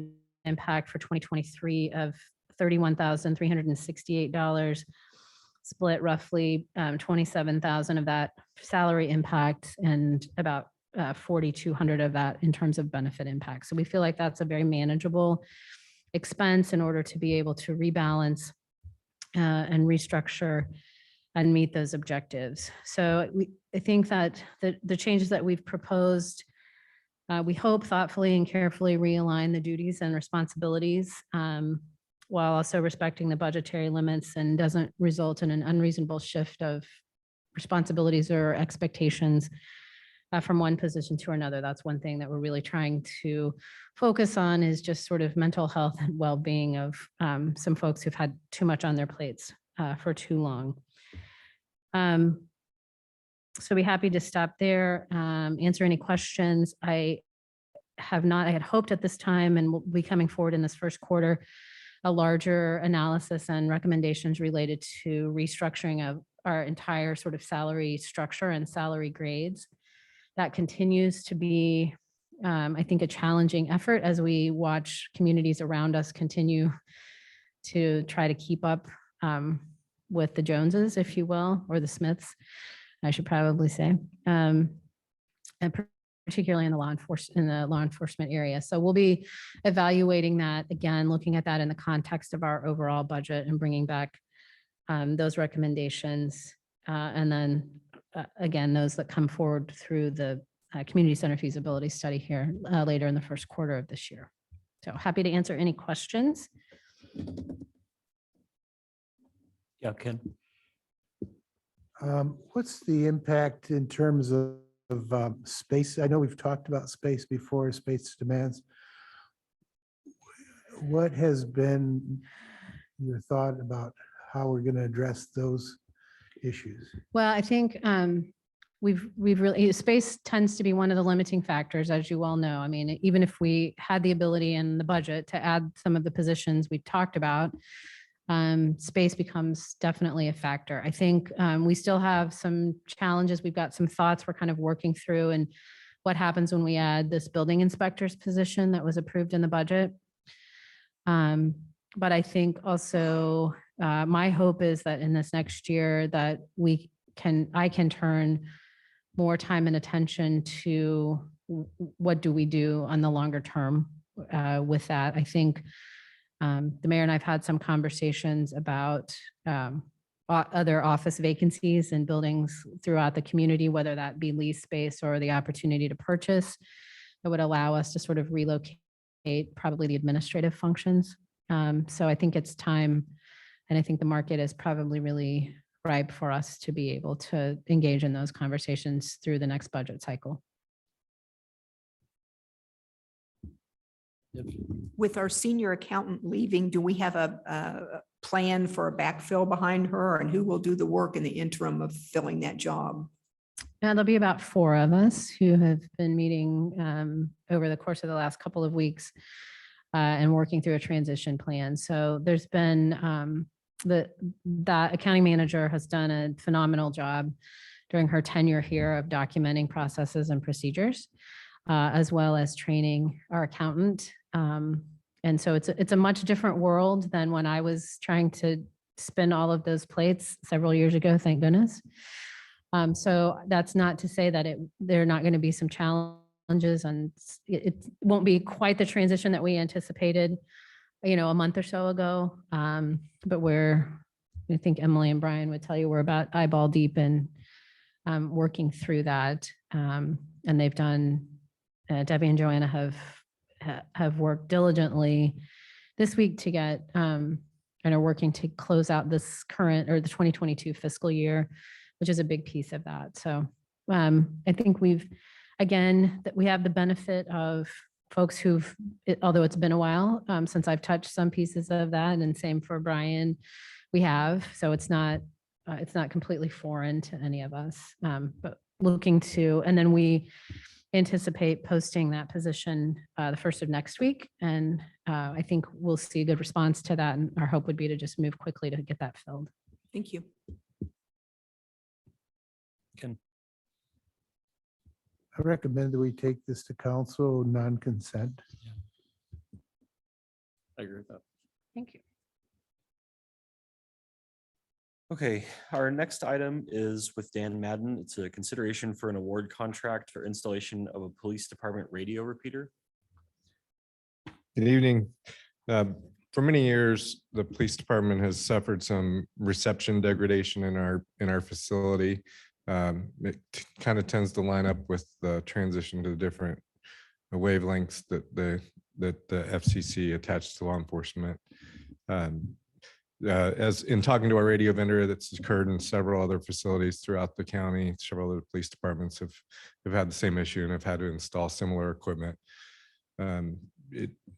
impact for 2023 of $31,368, split roughly 27,000 of that salary impact and about 4,200 of that in terms of benefit impact. So we feel like that's a very manageable expense in order to be able to rebalance and restructure and meet those objectives. So I think that the changes that we've proposed, we hope thoughtfully and carefully realign the duties and responsibilities while also respecting the budgetary limits and doesn't result in an unreasonable shift of responsibilities or expectations from one position to another. That's one thing that we're really trying to focus on is just sort of mental health and well-being of some folks who've had too much on their plates for too long. So be happy to stop there, answer any questions. I had hoped at this time and will be coming forward in this first quarter, a larger analysis and recommendations related to restructuring of our entire sort of salary structure and salary grades. That continues to be, I think, a challenging effort as we watch communities around us continue to try to keep up with the Joneses, if you will, or the Smiths, I should probably say, and particularly in the law enforcement area. So we'll be evaluating that again, looking at that in the context of our overall budget and bringing back those recommendations. And then again, those that come forward through the community center feasibility study here later in the first quarter of this year. So happy to answer any questions.
Yeah, Ken.
What's the impact in terms of space? I know we've talked about space before, space demands. What has been your thought about how we're going to address those issues?
Well, I think we've really, space tends to be one of the limiting factors, as you all know. I mean, even if we had the ability in the budget to add some of the positions we talked about, space becomes definitely a factor. I think we still have some challenges. We've got some thoughts we're kind of working through and what happens when we add this building inspector's position that was approved in the budget. But I think also my hope is that in this next year that I can turn more time and attention to what do we do on the longer term with that. I think the mayor and I've had some conversations about other office vacancies in buildings throughout the community, whether that be lease space or the opportunity to purchase. That would allow us to sort of relocate probably the administrative functions. So I think it's time, and I think the market is probably really ripe for us to be able to engage in those conversations through the next budget cycle.
With our senior accountant leaving, do we have a plan for a backfill behind her, and who will do the work in the interim of filling that job?
And there'll be about 4 of us who have been meeting over the course of the last couple of weeks and working through a transition plan. So there's been that accounting manager has done a phenomenal job during her tenure here of documenting processes and procedures, as well as training our accountant. And so it's a much different world than when I was trying to spin all of those plates several years ago, thank goodness. So that's not to say that there are not going to be some challenges, and it won't be quite the transition that we anticipated, a month or so ago. But I think Emily and Brian would tell you, we're about eyeball deep in working through that. And they've done, Debbie and Joanna have worked diligently this week to get, and are working to close out this current or the 2022 fiscal year, which is a big piece of that. So I think that we have the benefit of folks although it's been a while since I've touched some pieces of that, and same for Brian, we have. So it's not completely foreign to any of us, but and then we anticipate posting that position the first of next week. And I think we'll see a good response to that. And our hope would be to just move quickly to get that filled.
Thank you.
I recommend that we take this to council, non-consent.
I agree with that.
Thank you.
Okay, our next item is with Dan Madden. It's a consideration for an award contract for installation of a police department radio repeater.
Good evening. For many years, the police department has suffered some reception degradation in our facility. It kind of tends to line up with the transition to the different wavelengths that the FCC attached to law enforcement. As in talking to our radio vendor, that's occurred in several other facilities throughout the county. Several other police departments have had the same issue and have had to install similar equipment.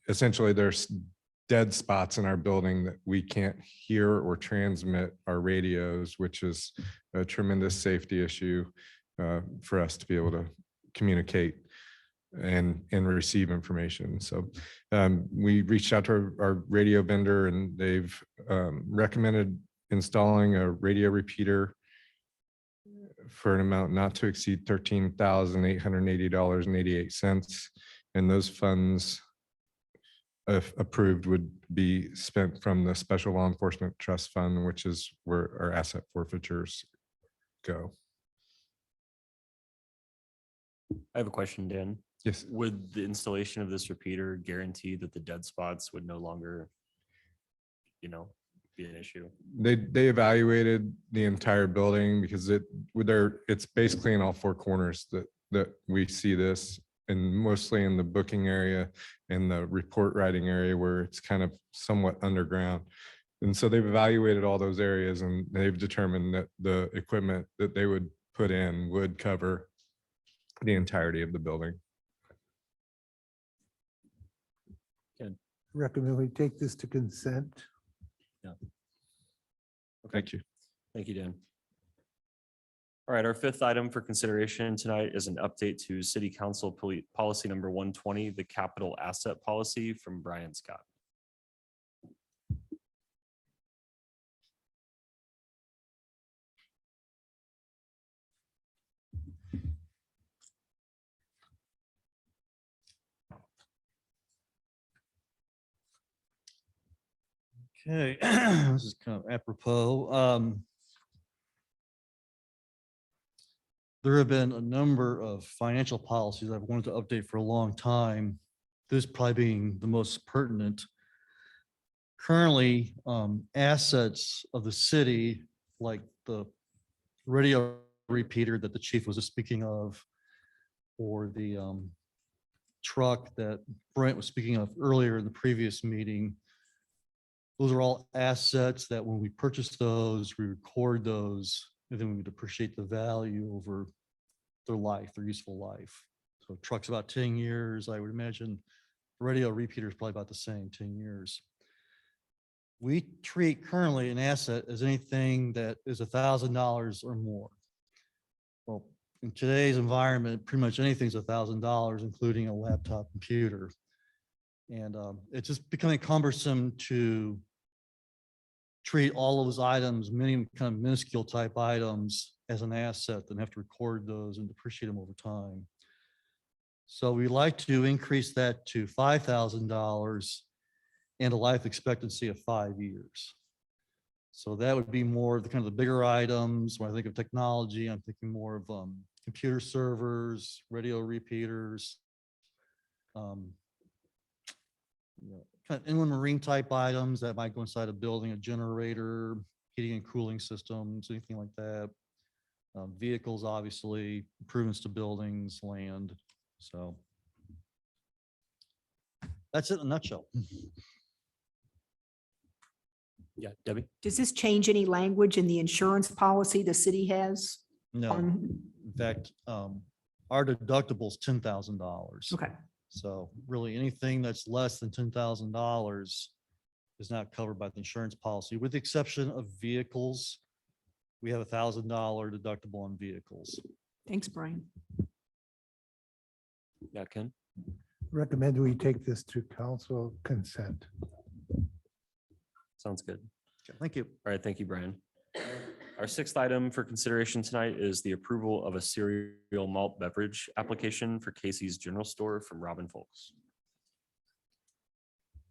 Essentially, there's dead spots in our building that we can't hear or transmit our radios, which is a tremendous safety issue for us to be able to communicate and receive information. So we reached out to our radio vendor, and they've recommended installing a radio repeater for an amount not to exceed $13,880.88. And those funds, if approved, would be spent from the Special Law Enforcement Trust Fund, which is where our asset forfeitures go.
I have a question, Dan.
Yes.
Would the installation of this repeater guarantee that the dead spots would no longer, be an issue?
They evaluated the entire building because it's basically in all 4 corners that we see this, and mostly in the booking area and the report writing area where it's kind of somewhat underground. And so they've evaluated all those areas, and they've determined that the equipment that they would put in would cover the entirety of the building.
Recommend we take this to consent.
Thank you.
Thank you, Dan. All right, our 5th item for consideration tonight is an update to City Council Policy Number 120, the Capital Asset Policy, from Brian Scott.
Okay, this is kind of apropos. There have been a number of financial policies I've wanted to update for a long time, this probably being the most pertinent. Currently, assets of the city like the radio repeater that the chief was just speaking of, or the truck that Brent was speaking of earlier in the previous meeting. Those are all assets that when we purchase those, we record those, and then we depreciate the value over their life, their useful life. So truck's about 10 years, I would imagine. Radio repeater is probably about the same, 10 years. We treat currently an asset as anything that is $1,000 or more. Well, in today's environment, pretty much anything's $1,000, including a laptop computer. And it's just becoming cumbersome to treat all of those items, many kind of minuscule type items, as an asset, and have to record those and depreciate them over time. So we'd like to increase that to $5,000 and a life expectancy of 5 years. So that would be more of the kind of the bigger items. When I think of technology, I'm thinking more of computer servers, radio repeaters, kind of inland marine type items that might go inside a building, a generator, heating and cooling systems, anything like that. Vehicles, obviously, improvements to buildings, land. So that's it in a nutshell.
Yeah, Debbie?
Does this change any language in the insurance policy the city has?
No, in fact, our deductible is $10,000.
Okay.
So really anything that's less than $10,000 is not covered by the insurance policy, with the exception of vehicles. We have $1,000 deductible on vehicles.
Thanks, Brian.
Yeah, Ken?
Recommend we take this to council consent.
Sounds good.
Okay, thank you.
All right, thank you, Brian. Our sixth item for consideration tonight is the approval of a cereal malt beverage application for Casey's General Store from Robin Folks.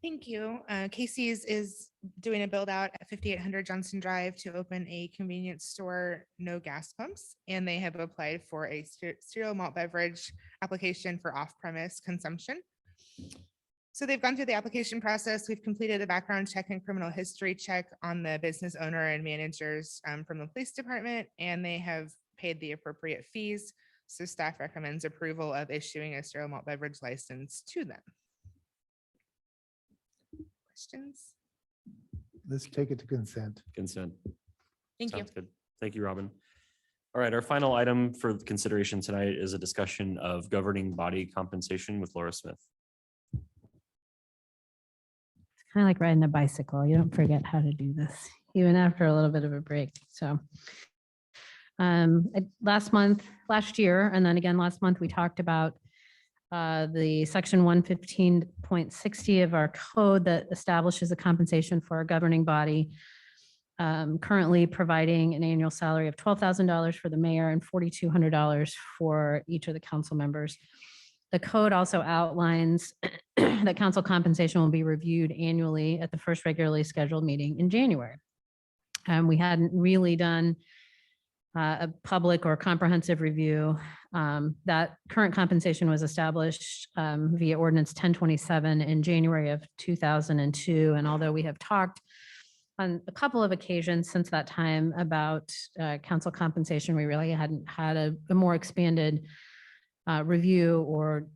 Thank you. Casey's is doing a build out at 5800 Johnson Drive to open a convenience store, no gas pumps, and they have applied for a cereal malt beverage application for off-premise consumption. So they've gone through the application process. We've completed a background check and criminal history check on the business owner and managers from the police department, and they have paid the appropriate fees. So staff recommends approval of issuing a cereal malt beverage license to them. Questions?
Let's take it to consent.
Consent.
Thank you.
Sounds good. Thank you, Robin. All right, our final item for consideration tonight is a discussion of governing body compensation with Laura Smith.
Kind of like riding a bicycle. You don't forget how to do this, even after a little bit of a break. So last year, and then again last month, we talked about the section 115.60 of our code that establishes a compensation for a governing body, currently providing an annual salary of $12,000 for the mayor and $4,200 for each of the council members. The code also outlines that council compensation will be reviewed annually at the first regularly scheduled meeting in January. We hadn't really done a public or comprehensive review. That current compensation was established via ordinance 1027 in January of 2002. And although we have talked on a couple of occasions since that time about council compensation, we really hadn't had a more expanded review or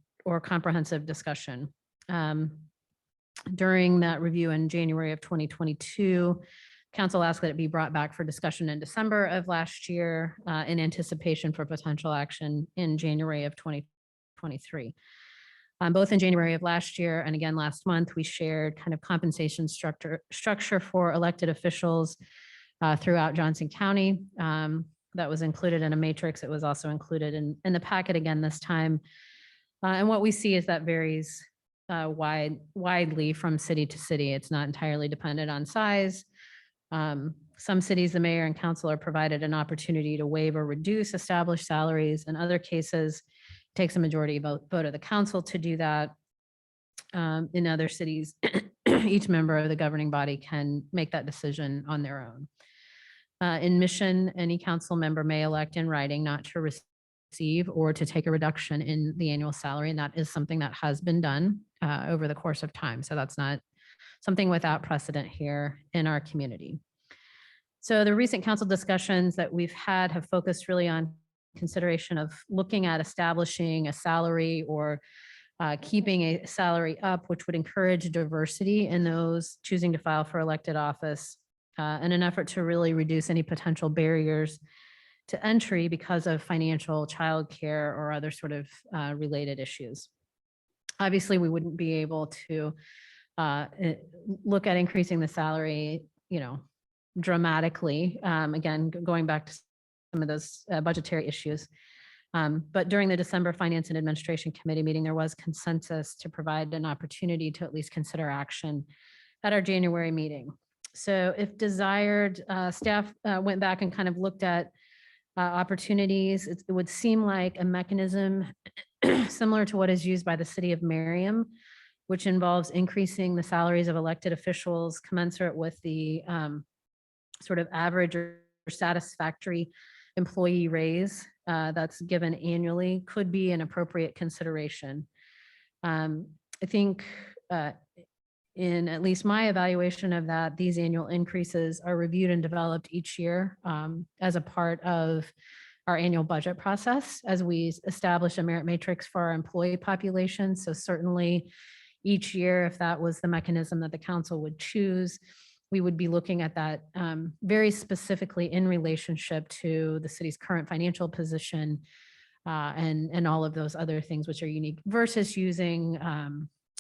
comprehensive discussion. During that review in January of 2022, council asked that it be brought back for discussion in December of last year in anticipation for potential action in January of 2023. Both in January of last year and again last month, we shared kind of compensation structure for elected officials throughout Johnson County. That was included in a matrix. It was also included in the packet again this time. And what we see is that varies widely from city to city. It's not entirely dependent on size. Some cities, the mayor and council are provided an opportunity to waive or reduce established salaries. In other cases, it takes a majority vote of the council to do that. In other cities, each member of the governing body can make that decision on their own. In Mission, any council member may elect in writing not to receive or to take a reduction in the annual salary. And that is something that has been done over the course of time. So that's not something without precedent here in our community. So the recent council discussions that we've had have focused really on consideration of looking at establishing a salary or keeping a salary up, which would encourage diversity in those choosing to file for elected office in an effort to really reduce any potential barriers to entry because of financial, childcare, or other sort of related issues. Obviously, we wouldn't be able to look at increasing the salary, dramatically. Again, going back to some of those budgetary issues. But during the December Finance and Administration Committee meeting, there was consensus to provide an opportunity to at least consider action at our January meeting. So if desired, staff went back and kind of looked at opportunities. It would seem like a mechanism similar to what is used by the city of Merriam, which involves increasing the salaries of elected officials commensurate with the sort of average or satisfactory employee raise that's given annually, could be an appropriate consideration. I think in at least my evaluation of that, these annual increases are reviewed and developed each year as a part of our annual budget process as we establish a merit matrix for our employee population. So certainly each year, if that was the mechanism that the council would choose, we would be looking at that very specifically in relationship to the city's current financial position and all of those other things which are unique versus using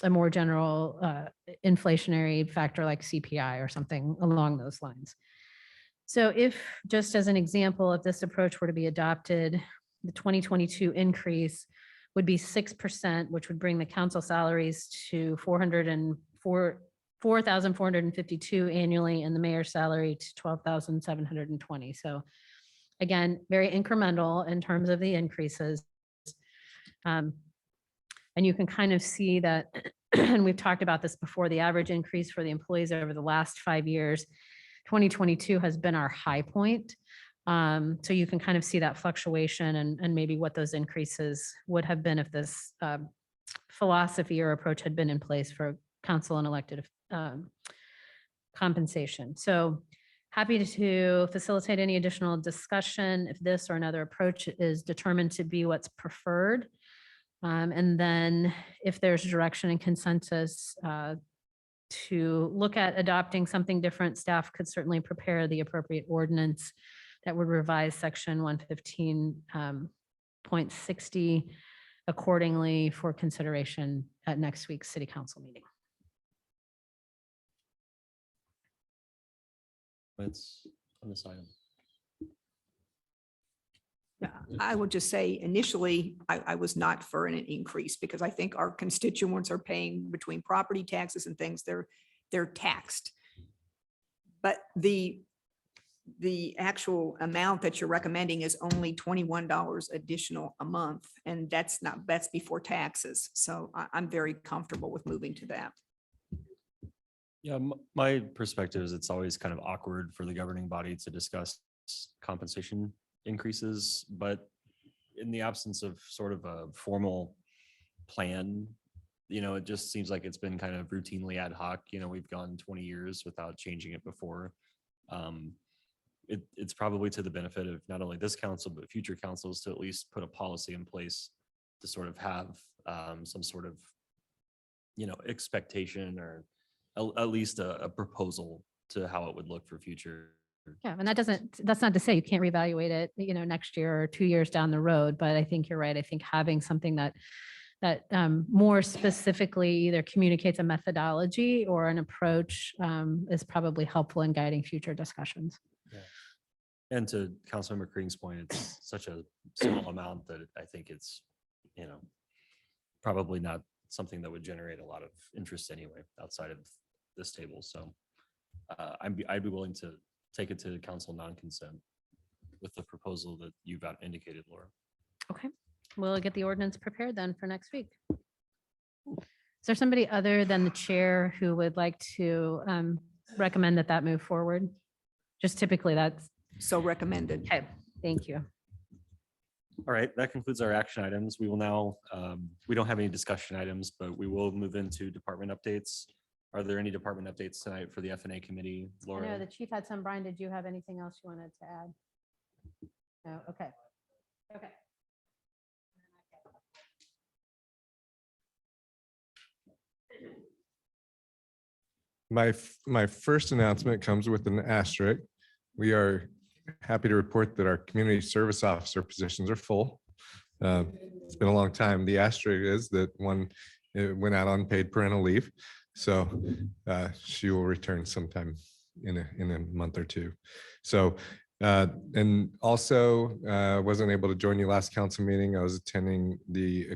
a more general inflationary factor like CPI or something along those lines. So if, just as an example, if this approach were to be adopted, the 2022 increase would be 6%, which would bring the council salaries to $4,452 annually and the mayor's salary to $12,720. So again, very incremental in terms of the increases. And you can kind of see that, and we've talked about this before, the average increase for the employees over the last 5 years, 2022 has been our high point. So you can kind of see that fluctuation and maybe what those increases would have been if this philosophy or approach had been in place for council and elected compensation. So happy to facilitate any additional discussion if this or another approach is determined to be what's preferred. And then if there's direction and consensus to look at adopting something different, staff could certainly prepare the appropriate ordinance that would revise section 115.60 accordingly for consideration at next week's city council meeting.
It's on this item.
I would just say initially, I was not for an increase because I think our constituents are paying between property taxes and things, they're taxed. But the actual amount that you're recommending is only $21 additional a month. And that's before taxes. So I'm very comfortable with moving to that.
Yeah, my perspective is it's always kind of awkward for the governing body to discuss compensation increases, but in the absence of sort of a formal plan, it just seems like it's been kind of routinely ad hoc. We've gone 20 years without changing it before. It's probably to the benefit of not only this council, but future councils to at least put a policy in place to sort of have some sort of, expectation or at least a proposal to how it would look for future.
Yeah, and that's not to say you can't reevaluate it, next year or 2 years down the road, but I think you're right. I think having something that more specifically either communicates a methodology or an approach is probably helpful in guiding future discussions.
Yeah. And to Councilmember Creeding's point, it's such a small amount that I think it's, probably not something that would generate a lot of interest anyway outside of this table. So I'd be willing to take it to council non-consent with the proposal that you've indicated, Laura.
Okay, we'll get the ordinance prepared then for next week. Is there somebody other than the chair who would like to recommend that move forward? Just typically that's.
So recommended.
Okay, thank you.
All right, that concludes our action items. We will now, we don't have any discussion items, but we will move into department updates. Are there any department updates tonight for the FNA committee?
I know
Laura?
the chief had some. Brian, did you have anything else you wanted to add? No, okay. Okay.
My first announcement comes with an asterisk. We are happy to report that our community service officer positions are full. It's been a long time. The asterisk is that one went out on paid parental leave. So she will return sometime in a month or two. So and also wasn't able to join you last council meeting. I was attending the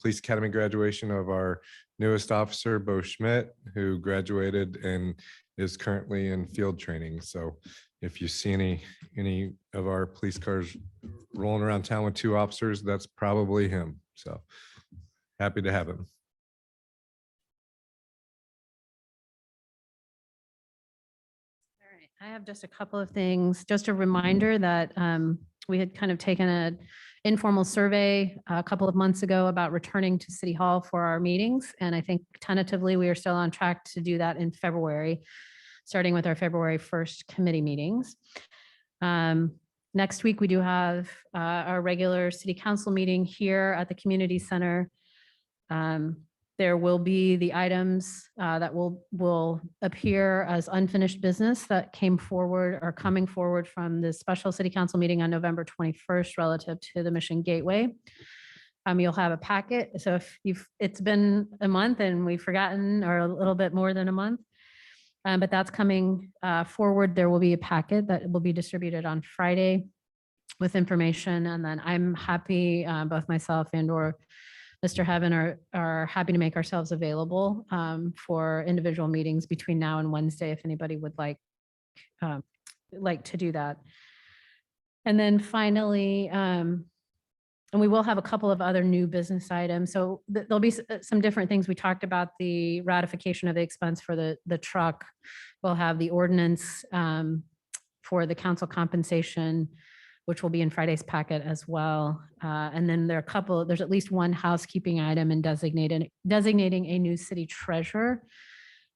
police academy graduation of our newest officer, Bo Schmidt, who graduated and is currently in field training. So if you see any of our police cars rolling around town with 2 officers, that's probably him. So happy to have him.
All right, I have just a couple of things. Just a reminder that we had kind of taken an informal survey a couple of months ago about returning to City Hall for our meetings. And I think tentatively we are still on track to do that in February, starting with our February 1st committee meetings. Next week, we do have our regular city council meeting here at the community center. There will be the items that will appear as unfinished business that came forward or coming forward from the special city council meeting on November 21st relative to the Mission Gateway. You'll have a packet. So if it's been a month and we've forgotten, or a little bit more than a month, but that's coming forward. There will be a packet that will be distributed on Friday with information. And then I'm happy, both myself and or Mr. Heaven are happy to make ourselves available for individual meetings between now and Wednesday, if anybody would like to do that. And then finally, and we will have a couple of other new business items. So there'll be some different things. We talked about the ratification of the expense for the truck. We'll have the ordinance for the council compensation, which will be in Friday's packet as well. And then there's at least one housekeeping item in designating a new city treasurer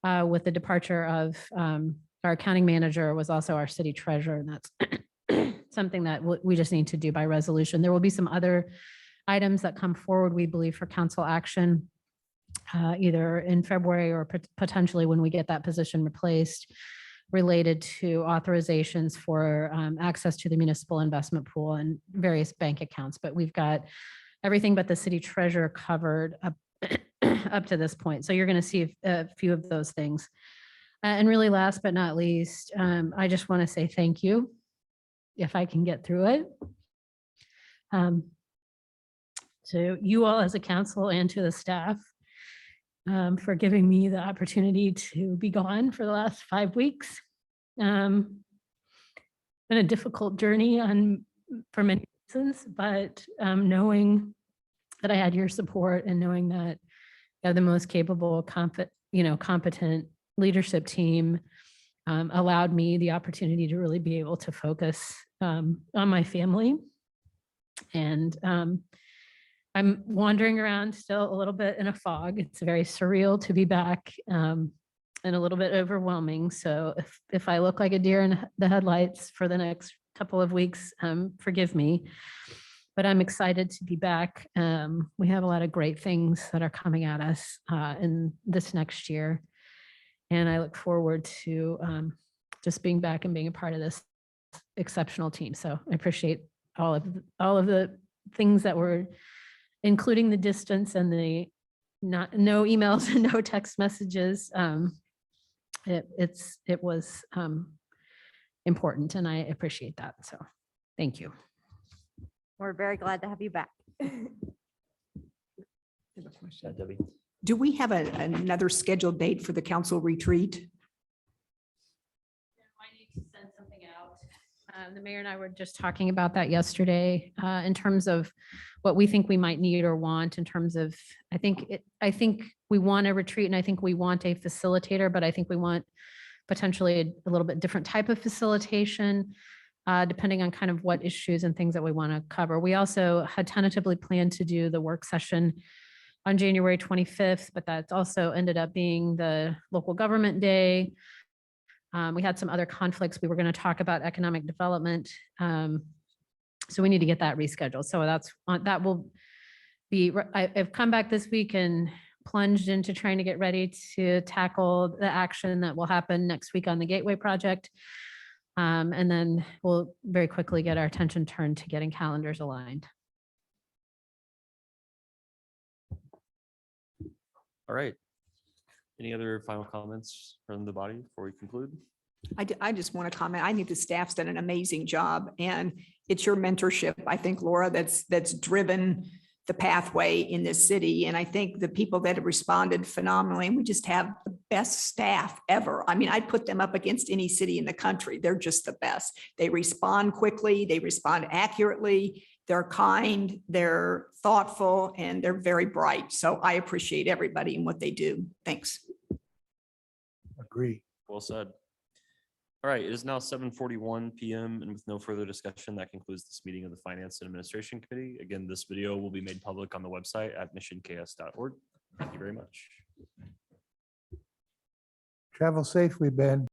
with the departure of our accounting manager was also our city treasurer. And that's something that we just need to do by resolution. There will be some other items that come forward, we believe, for council action, either in February or potentially when we get that position replaced, related to authorizations for access to the municipal investment pool and various bank accounts. But we've got everything but the city treasurer covered up to this point. So you're going to see a few of those things. And really last but not least, I just want to say thank you, if I can get through it, to you all as a council and to the staff for giving me the opportunity to be gone for the last 5 weeks. Been a difficult journey for many reasons, but knowing that I had your support and knowing that you have the most capable, competent leadership team allowed me the opportunity to really be able to focus on my family. And I'm wandering around still a little bit in a fog. It's very surreal to be back and a little bit overwhelming. So if I look like a deer in the headlights for the next couple of weeks, forgive me. But I'm excited to be back. We have a lot of great things that are coming at us in this next year. And I look forward to just being back and being a part of this exceptional team. So I appreciate all of the things that were, including the distance and the no emails and no text messages. It was important, and I appreciate that. So thank you.
We're very glad to have you back.
Debbie.
Do we have another scheduled date for the council retreat?
I need to send something out. The mayor and I were just talking about that yesterday in terms of what we think we might need or want in terms of, I think we want a retreat and I think we want a facilitator, but I think we want potentially a little bit different type of facilitation depending on kind of what issues and things that we want to cover. We also had tentatively planned to do the work session on January 25th, but that's also ended up being the local government day. We had some other conflicts. We were going to talk about economic development. So we need to get that rescheduled. So that will be, I've come back this week and plunged into trying to get ready to tackle the action that will happen next week on the Gateway project. And then we'll very quickly get our attention turned to getting calendars aligned.
All right. Any other final comments from the body before we conclude?
I just want to comment. I think the staff's done an amazing job, and it's your mentorship, I think, Laura, that's driven the pathway in this city. And I think the people that have responded phenomenally, and we just have the best staff ever. I mean, I'd put them up against any city in the country. They're just the best. They respond quickly, they respond accurately, they're kind, they're thoughtful, and they're very bright. So I appreciate everybody and what they do. Thanks.
Agree.
Well said. All right, it is now 7:41 PM, and with no further discussion, that concludes this meeting of the Finance and Administration Committee. Again, this video will be made public on the website at missionks.org. Thank you very much.
Travel safely, Ben.